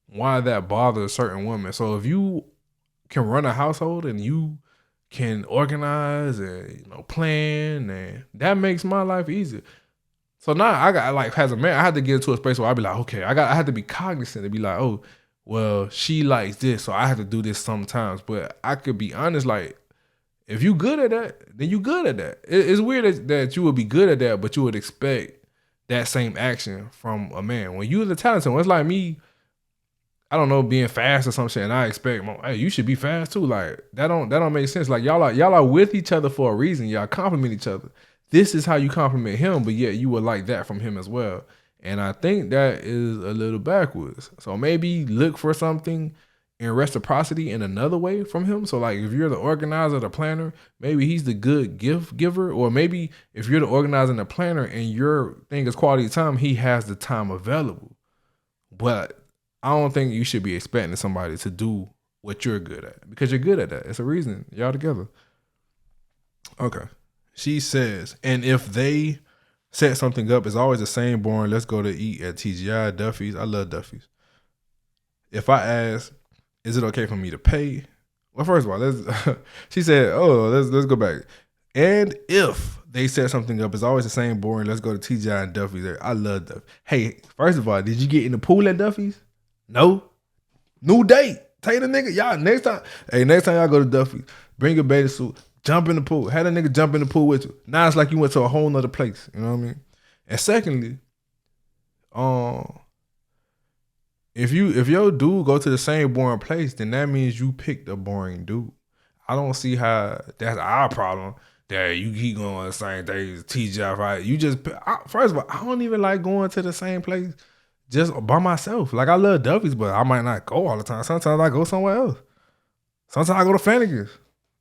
why that bothers certain women. So if you can run a household and you can organize and plan, and that makes my life easier. So now I got, like, as a man, I had to get into a space where I'd be like, okay, I had to be cognizant and be like, oh, well, she likes this, so I have to do this sometimes. But I could be honest, like, if you good at that, then you good at that. It's weird that you would be good at that, but you would expect that same action from a man. When you're the talented one, it's like me, I don't know, being fast or some shit, and I expect, hey, you should be fast too. Like, that don't make sense. Like, y'all are with each other for a reason. Y'all compliment each other. This is how you compliment him, but yet you would like that from him as well. And I think that is a little backwards. So maybe look for something in reciprocity in another way from him. So like, if you're the organizer, the planner, maybe he's the good gift giver. Or maybe if you're the organizer and the planner and your thing is quality time, he has the time available. But I don't think you should be expecting somebody to do what you're good at, because you're good at that. It's a reason y'all together. Okay. She says, and if they set something up, it's always the same boring, let's go to eat at TGI, Duffy's. I love Duffy's. If I ask, is it okay for me to pay? Well, first of all, she said, let's go back. And if they set something up, it's always the same boring, let's go to TGI and Duffy's. I love Duffy. Hey, first of all, did you get in the pool at Duffy's? No. New date. Tell the nigga, y'all, next time y'all go to Duffy's, bring your bathing suit. Jump in the pool. Had a nigga jump in the pool with you. Now it's like you went to a whole nother place. You know what I mean? And secondly, if your dude go to the same boring place, then that means you picked a boring dude. I don't see how that's our problem. That you keep going to the same days, TGI, right? You just first of all, I don't even like going to the same place just by myself. Like I love Duffy's, but I might not go all the time. Sometimes I go somewhere else. Sometimes I go to Flanagan's.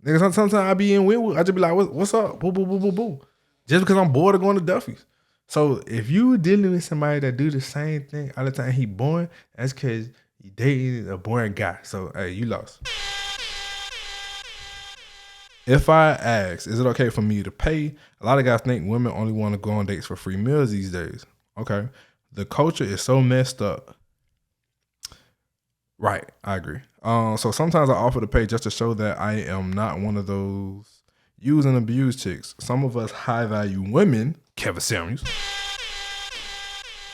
Nigga, sometimes I be in Winwood. I just be like, what's up? Boo, boo, boo, boo, boo. Just because I'm bored of going to Duffy's. So if you dealing with somebody that do the same thing all the time, he boring, that's because you dating a boring guy. So, hey, you lost. If I ask, is it okay for me to pay? A lot of guys think women only want to go on dates for free meals these days. Okay. The culture is so messed up. Right. I agree. So sometimes I offer to pay just to show that I am not one of those use and abuse chicks. Some of us high value women, Kevin Samuels.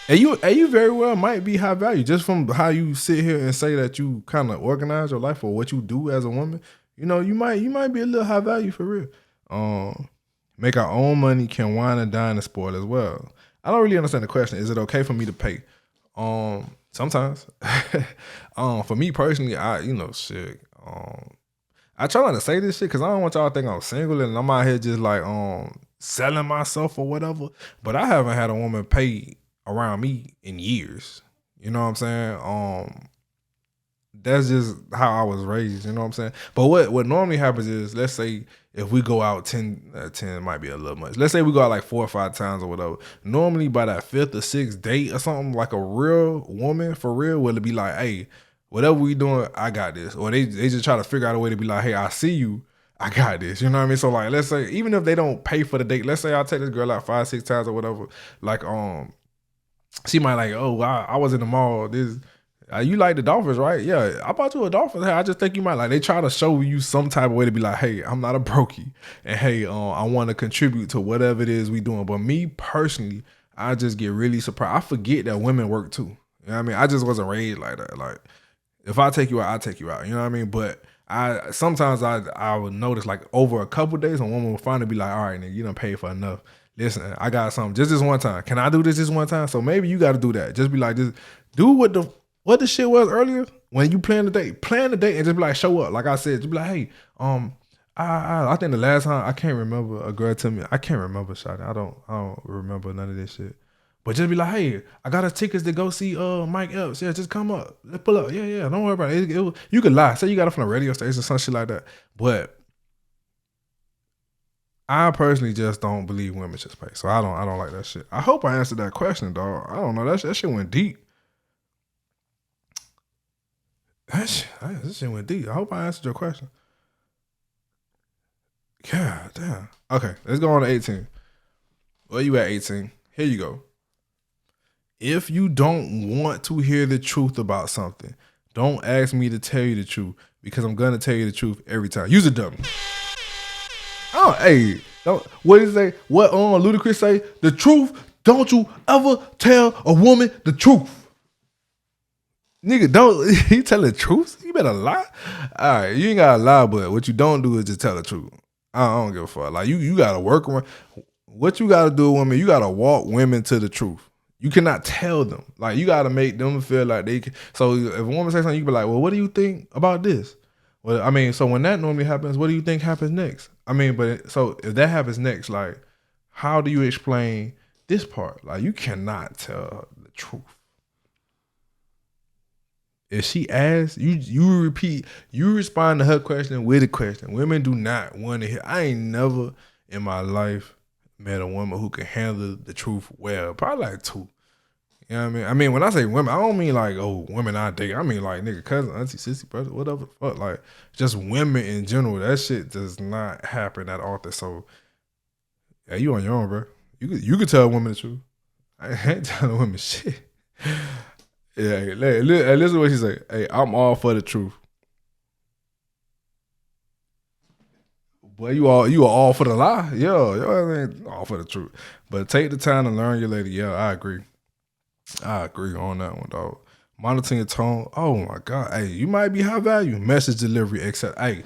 And you very well might be high value just from how you sit here and say that you kind of organize your life or what you do as a woman. You know, you might be a little high value for real. Make our own money, can wine and dine and spoil as well. I don't really understand the question. Is it okay for me to pay? Sometimes. For me personally, I try not to say this shit because I don't want y'all to think I'm single and I'm out here just like selling myself or whatever. But I haven't had a woman pay around me in years. You know what I'm saying? That's just how I was raised, you know what I'm saying? But what normally happens is, let's say if we go out 10 might be a little much. Let's say we go out like 4 or 5 times or whatever. Normally by that 5th or 6th date or something, like a real woman for real, will it be like, hey, whatever we doing, I got this. Or they just try to figure out a way to be like, hey, I see you, I got this. You know what I mean? So like, let's say, even if they don't pay for the date, let's say I take this girl out 5, 6 times or whatever, like she might like, oh, I was in the mall, you like the Dolphins, right? Yeah, I bought you a Dolphins. Hey, I just think you might like. They try to show you some type of way to be like, hey, I'm not a brokey, and hey, I want to contribute to whatever it is we doing. But me personally, I just get really surprised. I forget that women work too. You know what I mean? I just wasn't raised like that. Like, if I take you out, I take you out. You know what I mean? But sometimes I would notice like over a couple of days, a woman will finally be like, all right, nigga, you done paid for enough. Listen, I got something just this one time. Can I do this one time? So maybe you got to do that. Just be like, just do what the shit was earlier when you plan the date and just be like, show up. Like I said, just be like, hey, I think the last time, I can't remember, a girl tell me, I can't remember, shawty. I don't remember none of this shit. But just be like, hey, I got us tickets to go see Mike Epps. Yeah, just come up. Let's pull up. Yeah, don't worry about it. You could lie. Say you got it from the radio station or some shit like that. But I personally just don't believe women should pay. So I don't like that shit. I hope I answered that question, dog. I don't know. That shit went deep. This shit went deep. I hope I answered your question. God damn. Okay, let's go on to 18. Where you at, 18? Here you go. If you don't want to hear the truth about something, don't ask me to tell you the truth because I'm gonna tell you the truth every time. Use a dummy. Oh, hey, what did he say? What Ludacris say? The truth. Don't you ever tell a woman the truth. Nigga, don't he tell the truth? You better lie. All right, you ain't gotta lie, but what you don't do is just tell the truth. I don't give a fuck. Like you gotta work around. What you gotta do, women, you gotta walk women to the truth. You cannot tell them. Like you gotta make them feel like they can. So if a woman says something, you can be like, well, what do you think about this? Well, I mean, so when that normally happens, what do you think happens next? I mean, so if that happens next, like, how do you explain this part? Like, you cannot tell the truth. If she asks, you repeat, you respond to her question with a question. Women do not want to hear. I ain't never in my life met a woman who can handle the truth well. Probably like 2. You know what I mean? I mean, when I say women, I don't mean like, oh, women I date. I mean like nigga, cousin, auntie, sissy, brother, whatever the fuck. Like, just women in general. That shit does not happen that often. So, yeah, you on your own, bro. You could tell a woman the truth. I ain't telling women shit. Yeah, listen to what she say. Hey, I'm all for the truth. Boy, you are all for the lie. Yo, ain't all for the truth. But take the time to learn your lady. Yeah, I agree. I agree on that one, dog. Monitoring your tone. Oh my God. Hey, you might be high value. Message delivery, except hey.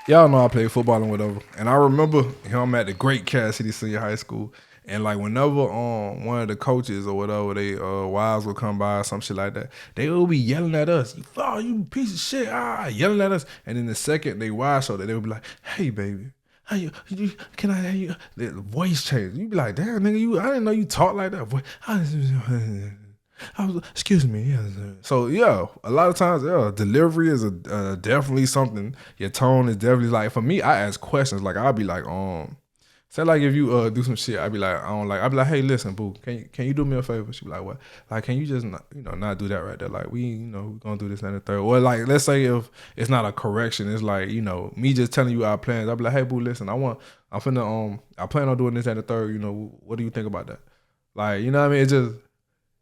y'all know I played football and whatever. And I remember him at the Great Cass City Senior High School. And like whenever one of the coaches or whatever, they wives would come by or some shit like that, they would be yelling at us. You piece of shit, yelling at us. And then the second they wives showed that, they would be like, hey baby, how you can I have you? The voice change. You be like, damn nigga, I didn't know you talk like that. Excuse me. Yes. So yeah, a lot of times, delivery is definitely something. Your tone is definitely like, for me, I ask questions. Like I'll be like, say like if you do some shit, I'd be like, I'd be like, hey, listen, boo, can you do me a favor? She be like, what? Like, can you just not do that right there? Like we gonna do this and the third. Or like, let's say if it's not a correction, it's like, me just telling you our plans. I'd be like, hey, boo, listen, I plan on doing this and the third. What do you think about that? Like, you know what I mean? It just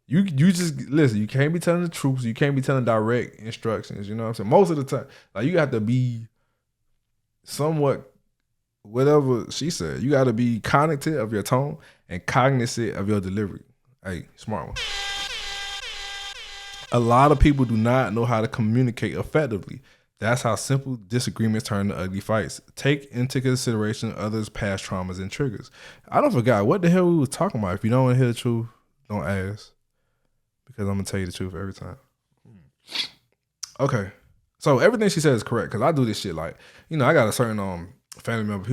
you just listen. You can't be telling the truth. You can't be telling direct instructions. You know what I'm saying? Most of the time, like you have to be somewhat whatever she said. You got to be cognizant of your tone and cognizant of your delivery. Hey, smart one. A lot of people do not know how to communicate effectively. That's how simple disagreements turn to ugly fights. Take into consideration others' past traumas and triggers. I don't forgot what the hell we was talking about. If you don't want to hear the truth, don't ask. Because I'm going to tell you the truth every time. Okay. So everything she said is correct. Because I do this shit like, I got a certain family member,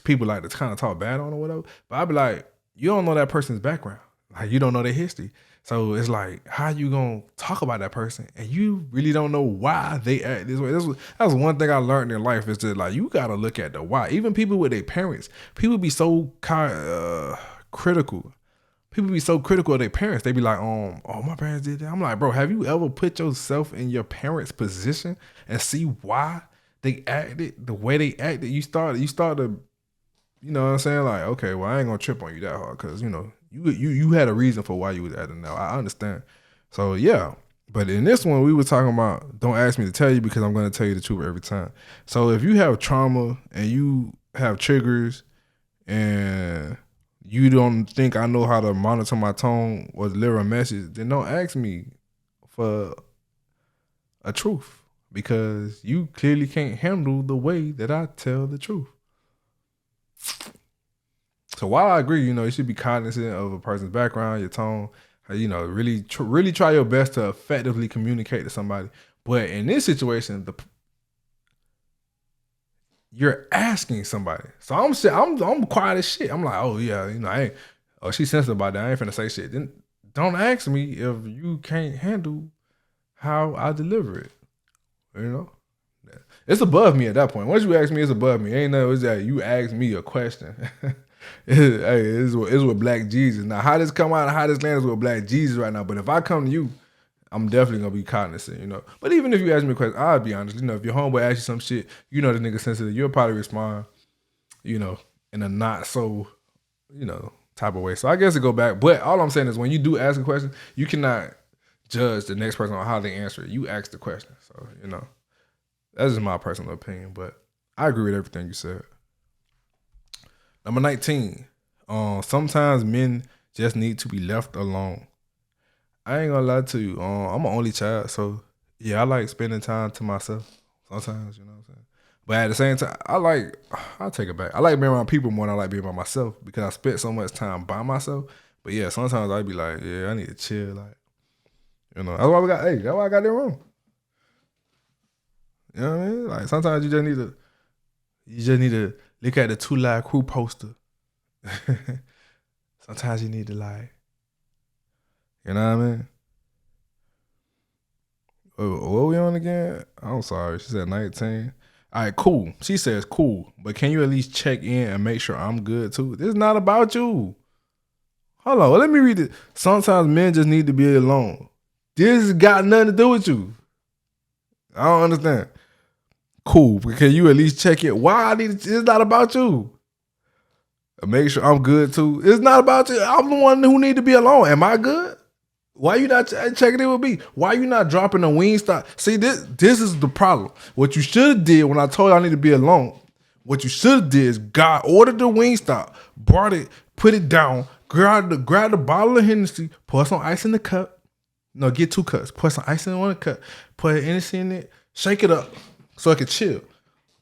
people like to kind of talk bad on or whatever. But I be like, you don't know that person's background. Like, you don't know their history. So it's like, how you going to talk about that person and you really don't know why they act this way? That's one thing I learned in life is that, like, you got to look at the why. Even people with their parents, people be so critical. People be so critical of their parents. They be like, oh, my parents did that. I'm like, bro, have you ever put yourself in your parents' position and see why they acted the way they acted? You start to, you know what I'm saying? Like, okay, well, I ain't gonna trip on you that hard because, you had a reason for why you was acting now. I understand. So, yeah. But in this one, we were talking about, don't ask me to tell you because I'm going to tell you the truth every time. So if you have trauma and you have triggers and you don't think I know how to monitor my tone or deliver a message, then don't ask me for a truth because you clearly can't handle the way that I tell the truth. So while I agree, you should be cognizant of a person's background, your tone, really try your best to effectively communicate to somebody. But in this situation, you're asking somebody. So I'm quiet as shit. I'm like, oh yeah, I ain't. Oh, she's sensitive about that. I ain't finna say shit. Then don't ask me if you can't handle how I deliver it. It's above me at that point. Once you ask me, it's above me. Ain't nothing. It's that you ask me a question. It's with Black Jesus. Now, how this come out and how this land is with Black Jesus right now. But if I come to you, I'm definitely gonna be cognizant, But even if you ask me a question, I'll be honest. If your homeboy asks you some shit, the nigga sensitive, you'll probably respond, in a not so, type of way. So I guess it go back. But all I'm saying is when you do ask a question, you cannot judge the next person on how they answer it. You ask the question. So, that's just my personal opinion. But I agree with everything you said. Number 19. Sometimes men just need to be left alone. I ain't gonna lie to you. I'm an only child, so yeah, I like spending time to myself sometimes, you know what I'm saying? But at the same time, I'll take it back. I like being around people more than I like being by myself because I spent so much time by myself. But yeah, sometimes I'd be like, yeah, I need to chill. Like, that's why that's why I got that room. You know what I mean? Like sometimes you just need to look at the 2 Live Crew poster. Sometimes you need to you know what I mean? What we on again? I'm sorry. She said 19. All right, cool. She says cool, but can you at least check in and make sure I'm good too? This is not about you. Hold on, let me read it. Sometimes men just need to be alone. This got nothing to do with you. I don't understand. Cool, but can you at least check it? Why I need it? It's not about you. Make sure I'm good too. It's not about you. I'm the one who need to be alone. Am I good? Why you not checking in with me? Why you not dropping a Wingstop? See, this is the problem. What you should have did when I told you I need to be alone, what you should have did is ordered the Wingstop, brought it, put it down, grab the bottle of Hennessy, pour some ice in the cup. No, get 2 cups. Pour some ice in one cup. Put Hennessy in it, shake it up so it can chill.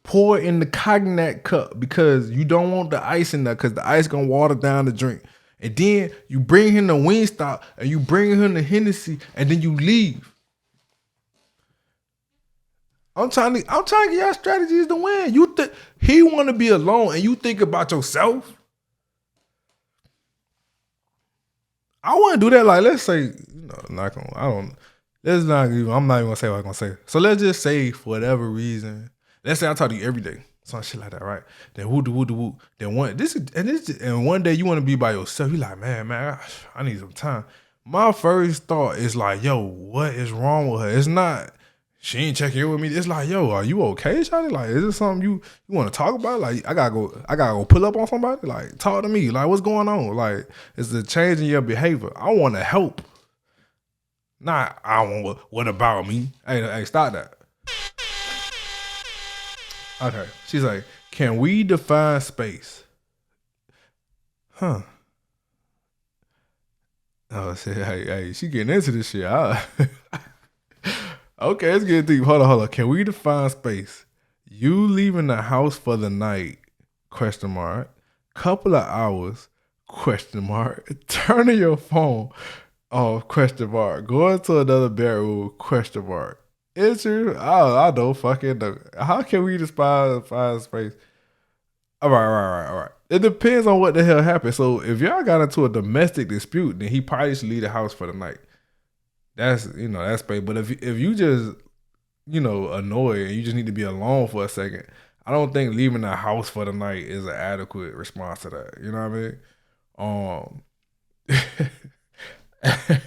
pour it in the cognac cup because you don't want the ice in there because the ice gonna water down the drink. And then you bring him the Wingstop and you bring him the Hennessy and then you leave. I'm trying to get y'all strategies to win. He want to be alone and you think about yourself. I want to do that. Like, let's say, not gonna. I don't. Let's not even. I'm not even gonna say what I'm gonna say. So let's just say for whatever reason, let's say I talk to you every day, some shit like that, right? Then woo woo woo. Then one day you want to be by yourself. You like, man, I need some time. My first thought is like, yo, what is wrong with her? It's not. She ain't checking in with me. It's like, yo, are you okay, Shawty? Like, is this something you want to talk about? Like, I gotta go pull up on somebody. Like, talk to me. Like, what's going on? Like, it's a change in your behavior. I want to help. Not, I want what about me? Hey, stop that. Okay. She's like, can we define space? Huh. Oh, shit. Hey, she getting into this shit. Okay, let's get deep. Hold on. Can we define space? You leaving the house for the night? ? Couple of hours? ? Turning your phone off? ? Going to another bedroom? ? Enter. I don't fucking know. How can we define space? All right. It depends on what the hell happened. So if y'all got into a domestic dispute, then he probably should leave the house for the night. That's that's space. But if you just annoyed and you just need to be alone for a second, I don't think leaving the house for the night is an adequate response to that. You know what I mean?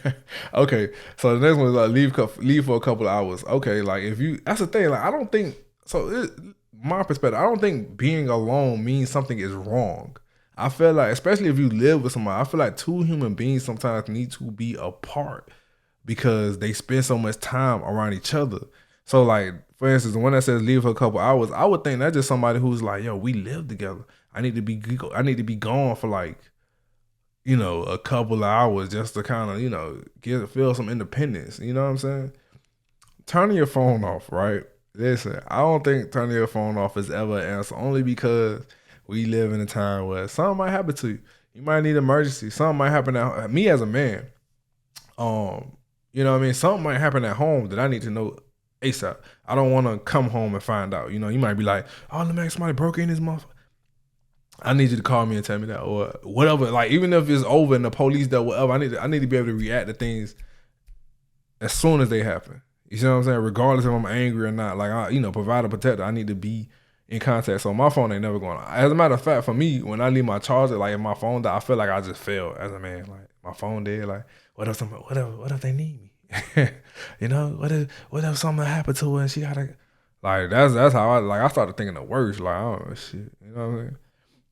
Okay, so the next one is like leave for a couple of hours. Okay, like that's the thing. Like I don't think so. My perspective, I don't think being alone means something is wrong. I feel like, especially if you live with somebody, I feel like two human beings sometimes need to be apart because they spend so much time around each other. So like, for instance, the one that says leave for a couple hours, I would think that's just somebody who's like, yo, we live together. I need to be gone for like, a couple of hours just to kind of, feel some independence. You know what I'm saying? Turning your phone off, right? Listen, I don't think turning your phone off is ever an answer, only because we live in a time where something might happen to you. You might need emergency. Something might happen to me as a man. You know what I mean? Something might happen at home that I need to know ASAP. I don't want to come home and find out. You might be like, oh, let me ask somebody broke in this motherfucker. I need you to call me and tell me that, or whatever. Like, even if it's over and the police there, whatever, I need to be able to react to things as soon as they happen. You see what I'm saying? Regardless if I'm angry or not. Like, provider, protector, I need to be in contact. So my phone ain't never going on. As a matter of fact, for me, when I leave my charger, like if my phone died, I feel like I just failed as a man. Like my phone dead. Like, what if they need me? What if something happened to her and she gotta, like, that's how I started thinking the worst. Like, oh shit. You know what I'm saying?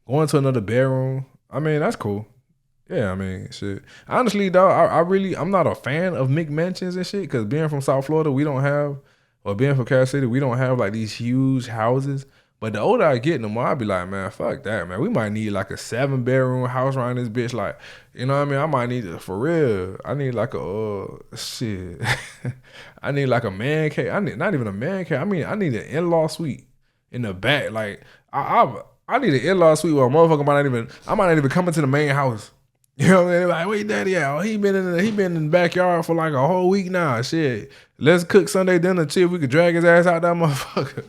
Going to another bedroom, I mean, that's cool. Yeah, I mean, shit. Honestly, though, I'm not a fan of McMansions and shit, because being from South Florida, being from Cass City, we don't have like these huge houses. But the older I get, the more I be like, man, fuck that, man. We might need like a 7-bedroom house around this bitch. Like, you know what I mean? I might need it for real. I need like shit. I need like a man cave. I need not even a man cave. I mean, I need an in-law suite in the back. Like, I need an in-law suite where a motherfucker I might not even come into the main house. You know what I mean? Like, where daddy at? Oh, he been in the backyard for like a whole week now. Shit. Let's cook Sunday dinner, chill. We could drag his ass out that motherfucker.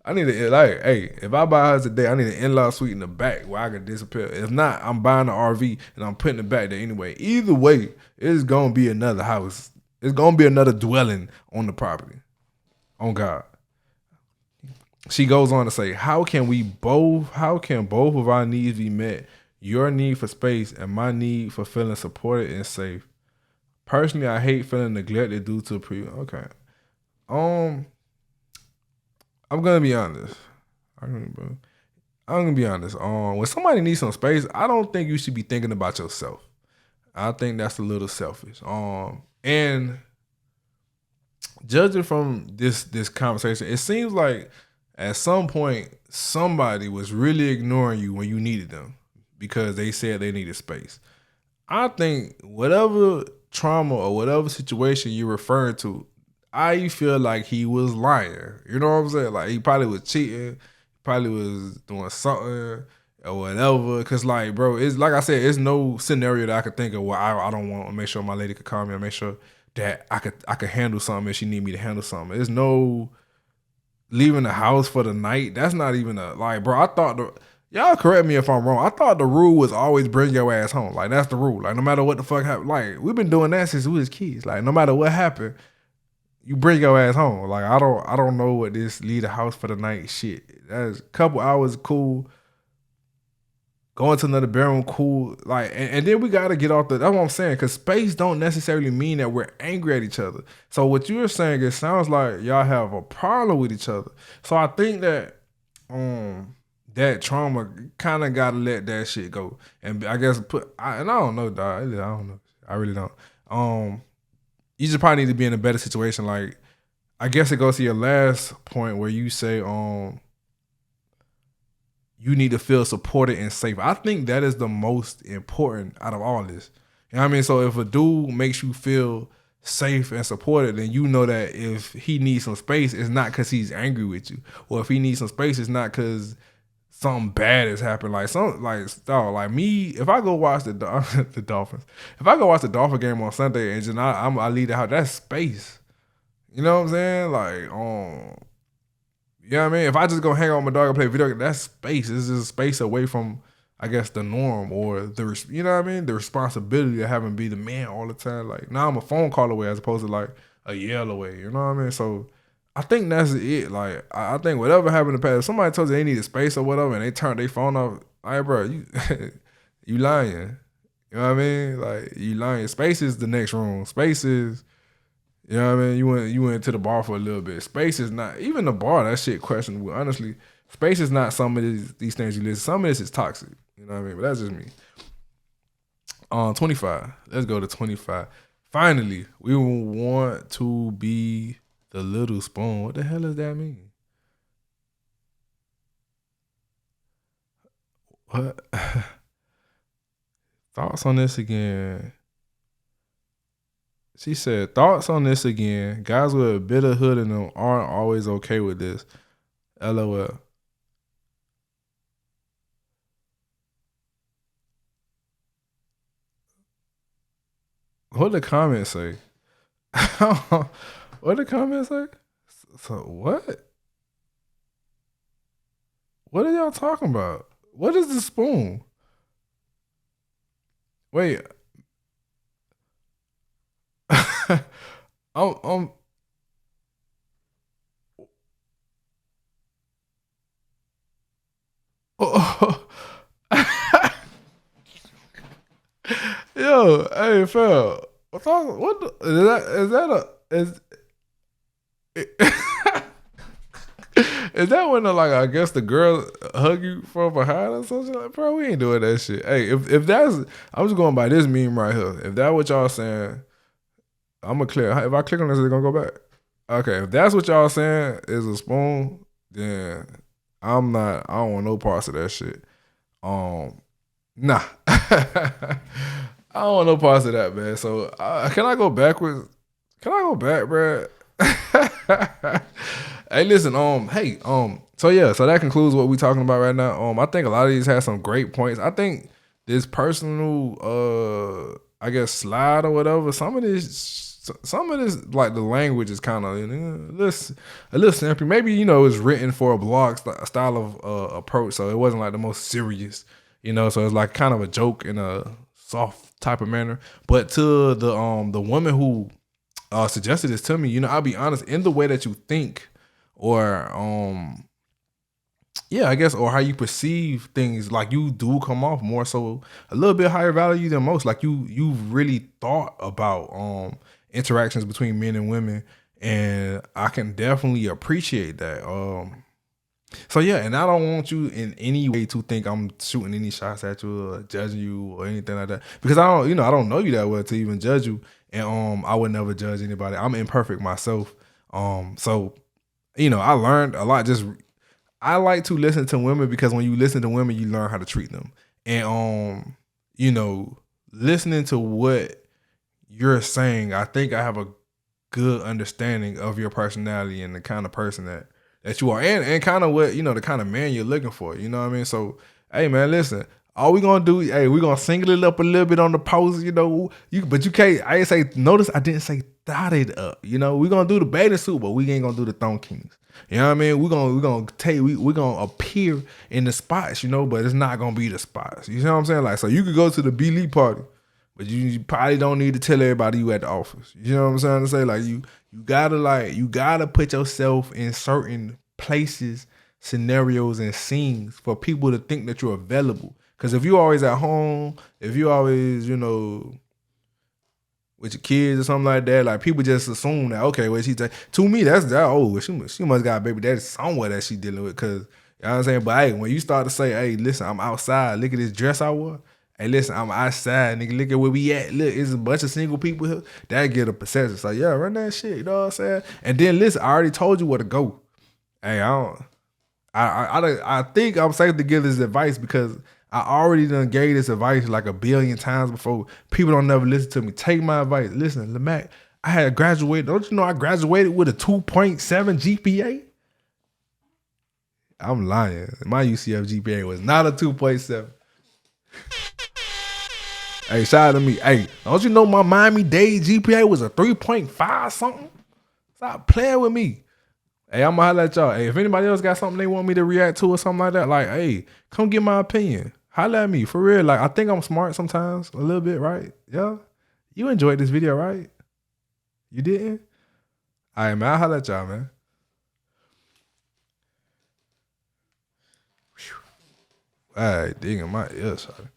I need if I buy a house today, I need an in-law suite in the back where I can disappear. If not, I'm buying an RV and I'm putting it back there anyway. Either way, it's gonna be another house. It's gonna be another dwelling on the property. On God. She goes on to say, how can both of our needs be met? Your need for space and my need for feeling supported and safe. Personally, I hate feeling neglected due to okay. I'm gonna be honest. I'm gonna be honest. When somebody needs some space, I don't think you should be thinking about yourself. I think that's a little selfish. And judging from this conversation, it seems like at some point somebody was really ignoring you when you needed them because they said they needed space. I think whatever trauma or whatever situation you're referring to, I feel like he was lying. You know what I'm saying? Like he probably was cheating, probably was doing something or whatever. Cause like, bro, it's like I said, it's no scenario that I could think of where I don't want to make sure my lady could call me and make sure that I could handle something if she need me to handle something. There's no leaving the house for the night. That's not even a like, bro. I thought y'all correct me if I'm wrong. I thought the rule was always bring your ass home. Like that's the rule. Like no matter what the fuck happened. Like we've been doing that since we was kids. Like no matter what happened, you bring your ass home. Like I don't know what this leave the house for the night shit. That's a couple hours cool. Going to another bedroom, cool. Like, and then we gotta get off the. That's what I'm saying. Cause space don't necessarily mean that we're angry at each other. So what you're saying, it sounds like y'all have a problem with each other. So I think that that trauma kind of gotta let that shit go. And I guess and I don't know, dog. I don't know. I really don't. You just probably need to be in a better situation. Like, I guess it goes to your last point where you say, you need to feel supported and safe. I think that is the most important out of all this. You know what I mean? So if a dude makes you feel safe and supported, then you know that if he needs some space, it's not because he's angry with you. Or if he needs some space, it's not because something bad has happened. Like like me, if I go watch the the Dolphins, if I go watch the Dolphin game on Sunday and just I leave the house, that's space. You know what I'm saying? Like, you know what I mean? If I just go hang out with my dog and play video, that's space. It's just space away from, I guess, the norm or you know what I mean? The responsibility of having to be the man all the time. Like now I'm a phone call away as opposed to like a yell away. You know what I mean? So I think that's it. Like I think whatever happened in the past, if somebody told you they needed space or whatever and they turned their phone off, all right, bro, you you lying. You know what I mean? Like you lying. Space is the next room. Space is, you know what I mean? You went to the bar for a little bit. Space is not even the bar. That shit questionable. Honestly, space is not some of these things you listen. Some of this is toxic. You know what I mean? But that's just me. 25. Let's go to 25. Finally, we want to be the little spoon. What the hell does that mean? What? Thoughts on this again? She said, thoughts on this again. Guys with a bit of hood in them aren't always okay with this. LOL. What the comments say? What the comments say? So what? What are y'all talking about? What is the spoon? Wait. I'm Yo, hey, Phil. What is that a is that when I guess the girl hug you from behind or something? Like, bro, we ain't doing that shit. Hey, if that's, I'm just going by this meme right here. If that what y'all saying, I'm gonna clear. If I click on this, it's gonna go back. Okay, if that's what y'all saying is a spoon, then I'm not. I don't want no parts of that shit. Nah. I don't want no parts of that, man. So can I go backwards? Can I go back, bro? Hey, listen. So yeah. So that concludes what we talking about right now. I think a lot of these have some great points. I think this personal, I guess slide or whatever. Some of this, like the language is kind of a little simpy. Maybe it's written for a blog style of approach, so it wasn't like the most serious. So it's like kind of a joke in a soft type of manner. But to the woman who suggested this to me, I'll be honest, in the way that you think, or yeah, I guess, or how you perceive things, like you do come off more so a little bit higher value than most. Like you've really thought about interactions between men and women, and I can definitely appreciate that. So yeah, and I don't want you in any way to think I'm shooting any shots at you or judging you or anything like that, because I don't know you that well to even judge you, and I would never judge anybody. I'm imperfect myself. So I learned a lot. Just I like to listen to women, because when you listen to women, you learn how to treat them, and listening to what you're saying, I think I have a good understanding of your personality and the kind of person that you are, and kind of what, the kind of man you're looking for. You know what I mean? So, hey man, listen. All we gonna do, hey, we gonna single it up a little bit on the post, but you can't. I ain't say. Notice I didn't say thought it up. We gonna do the bathing suit, but we ain't gonna do the thong kings. You know what I mean? We gonna appear in the spots, but it's not gonna be the spots. You know what I'm saying? Like, so you could go to the B-League party, but you probably don't need to tell everybody you at the office. You know what I'm saying to say? Like, you gotta put yourself in certain places, scenarios, and scenes for people to think that you're available. Because if you always at home, if you always, with your kids or something like that, like, people just assume that, okay, well, to me, that's that. Oh, she must got a baby daddy somewhere that she dealing with. Because, you know what I'm saying? But hey, when you start to say, hey, listen, I'm outside, look at this dress I wore. Hey, listen, I'm outside, nigga, look at where we at. Look, it's a bunch of single people here. That get a percentage. So yeah, run that shit, you know what I'm saying? And then listen, I already told you where to go. Hey, I think I'm safe to give this advice because I already done gave this advice like a billion times before. People don't never listen to me. Take my advice. Listen, Lamac, I had graduated. Don't you know I graduated with a 2.7 GPA? I'm lying. My UCF GPA was not a 2.7. Hey, shout out to me. Hey, don't you know my Miami-Dade GPA was a 3.5 something? Stop playing with me. Hey, I'm gonna holler at y'all. Hey, if anybody else got something they want me to react to or something like that, like, hey, come get my opinion. Holler at me, for real. Like, I think I'm smart sometimes, a little bit, right? Yeah? You enjoyed this video, right? You didn't? All right, man, I'll holler at y'all, man. All right, digging my ears, sorry.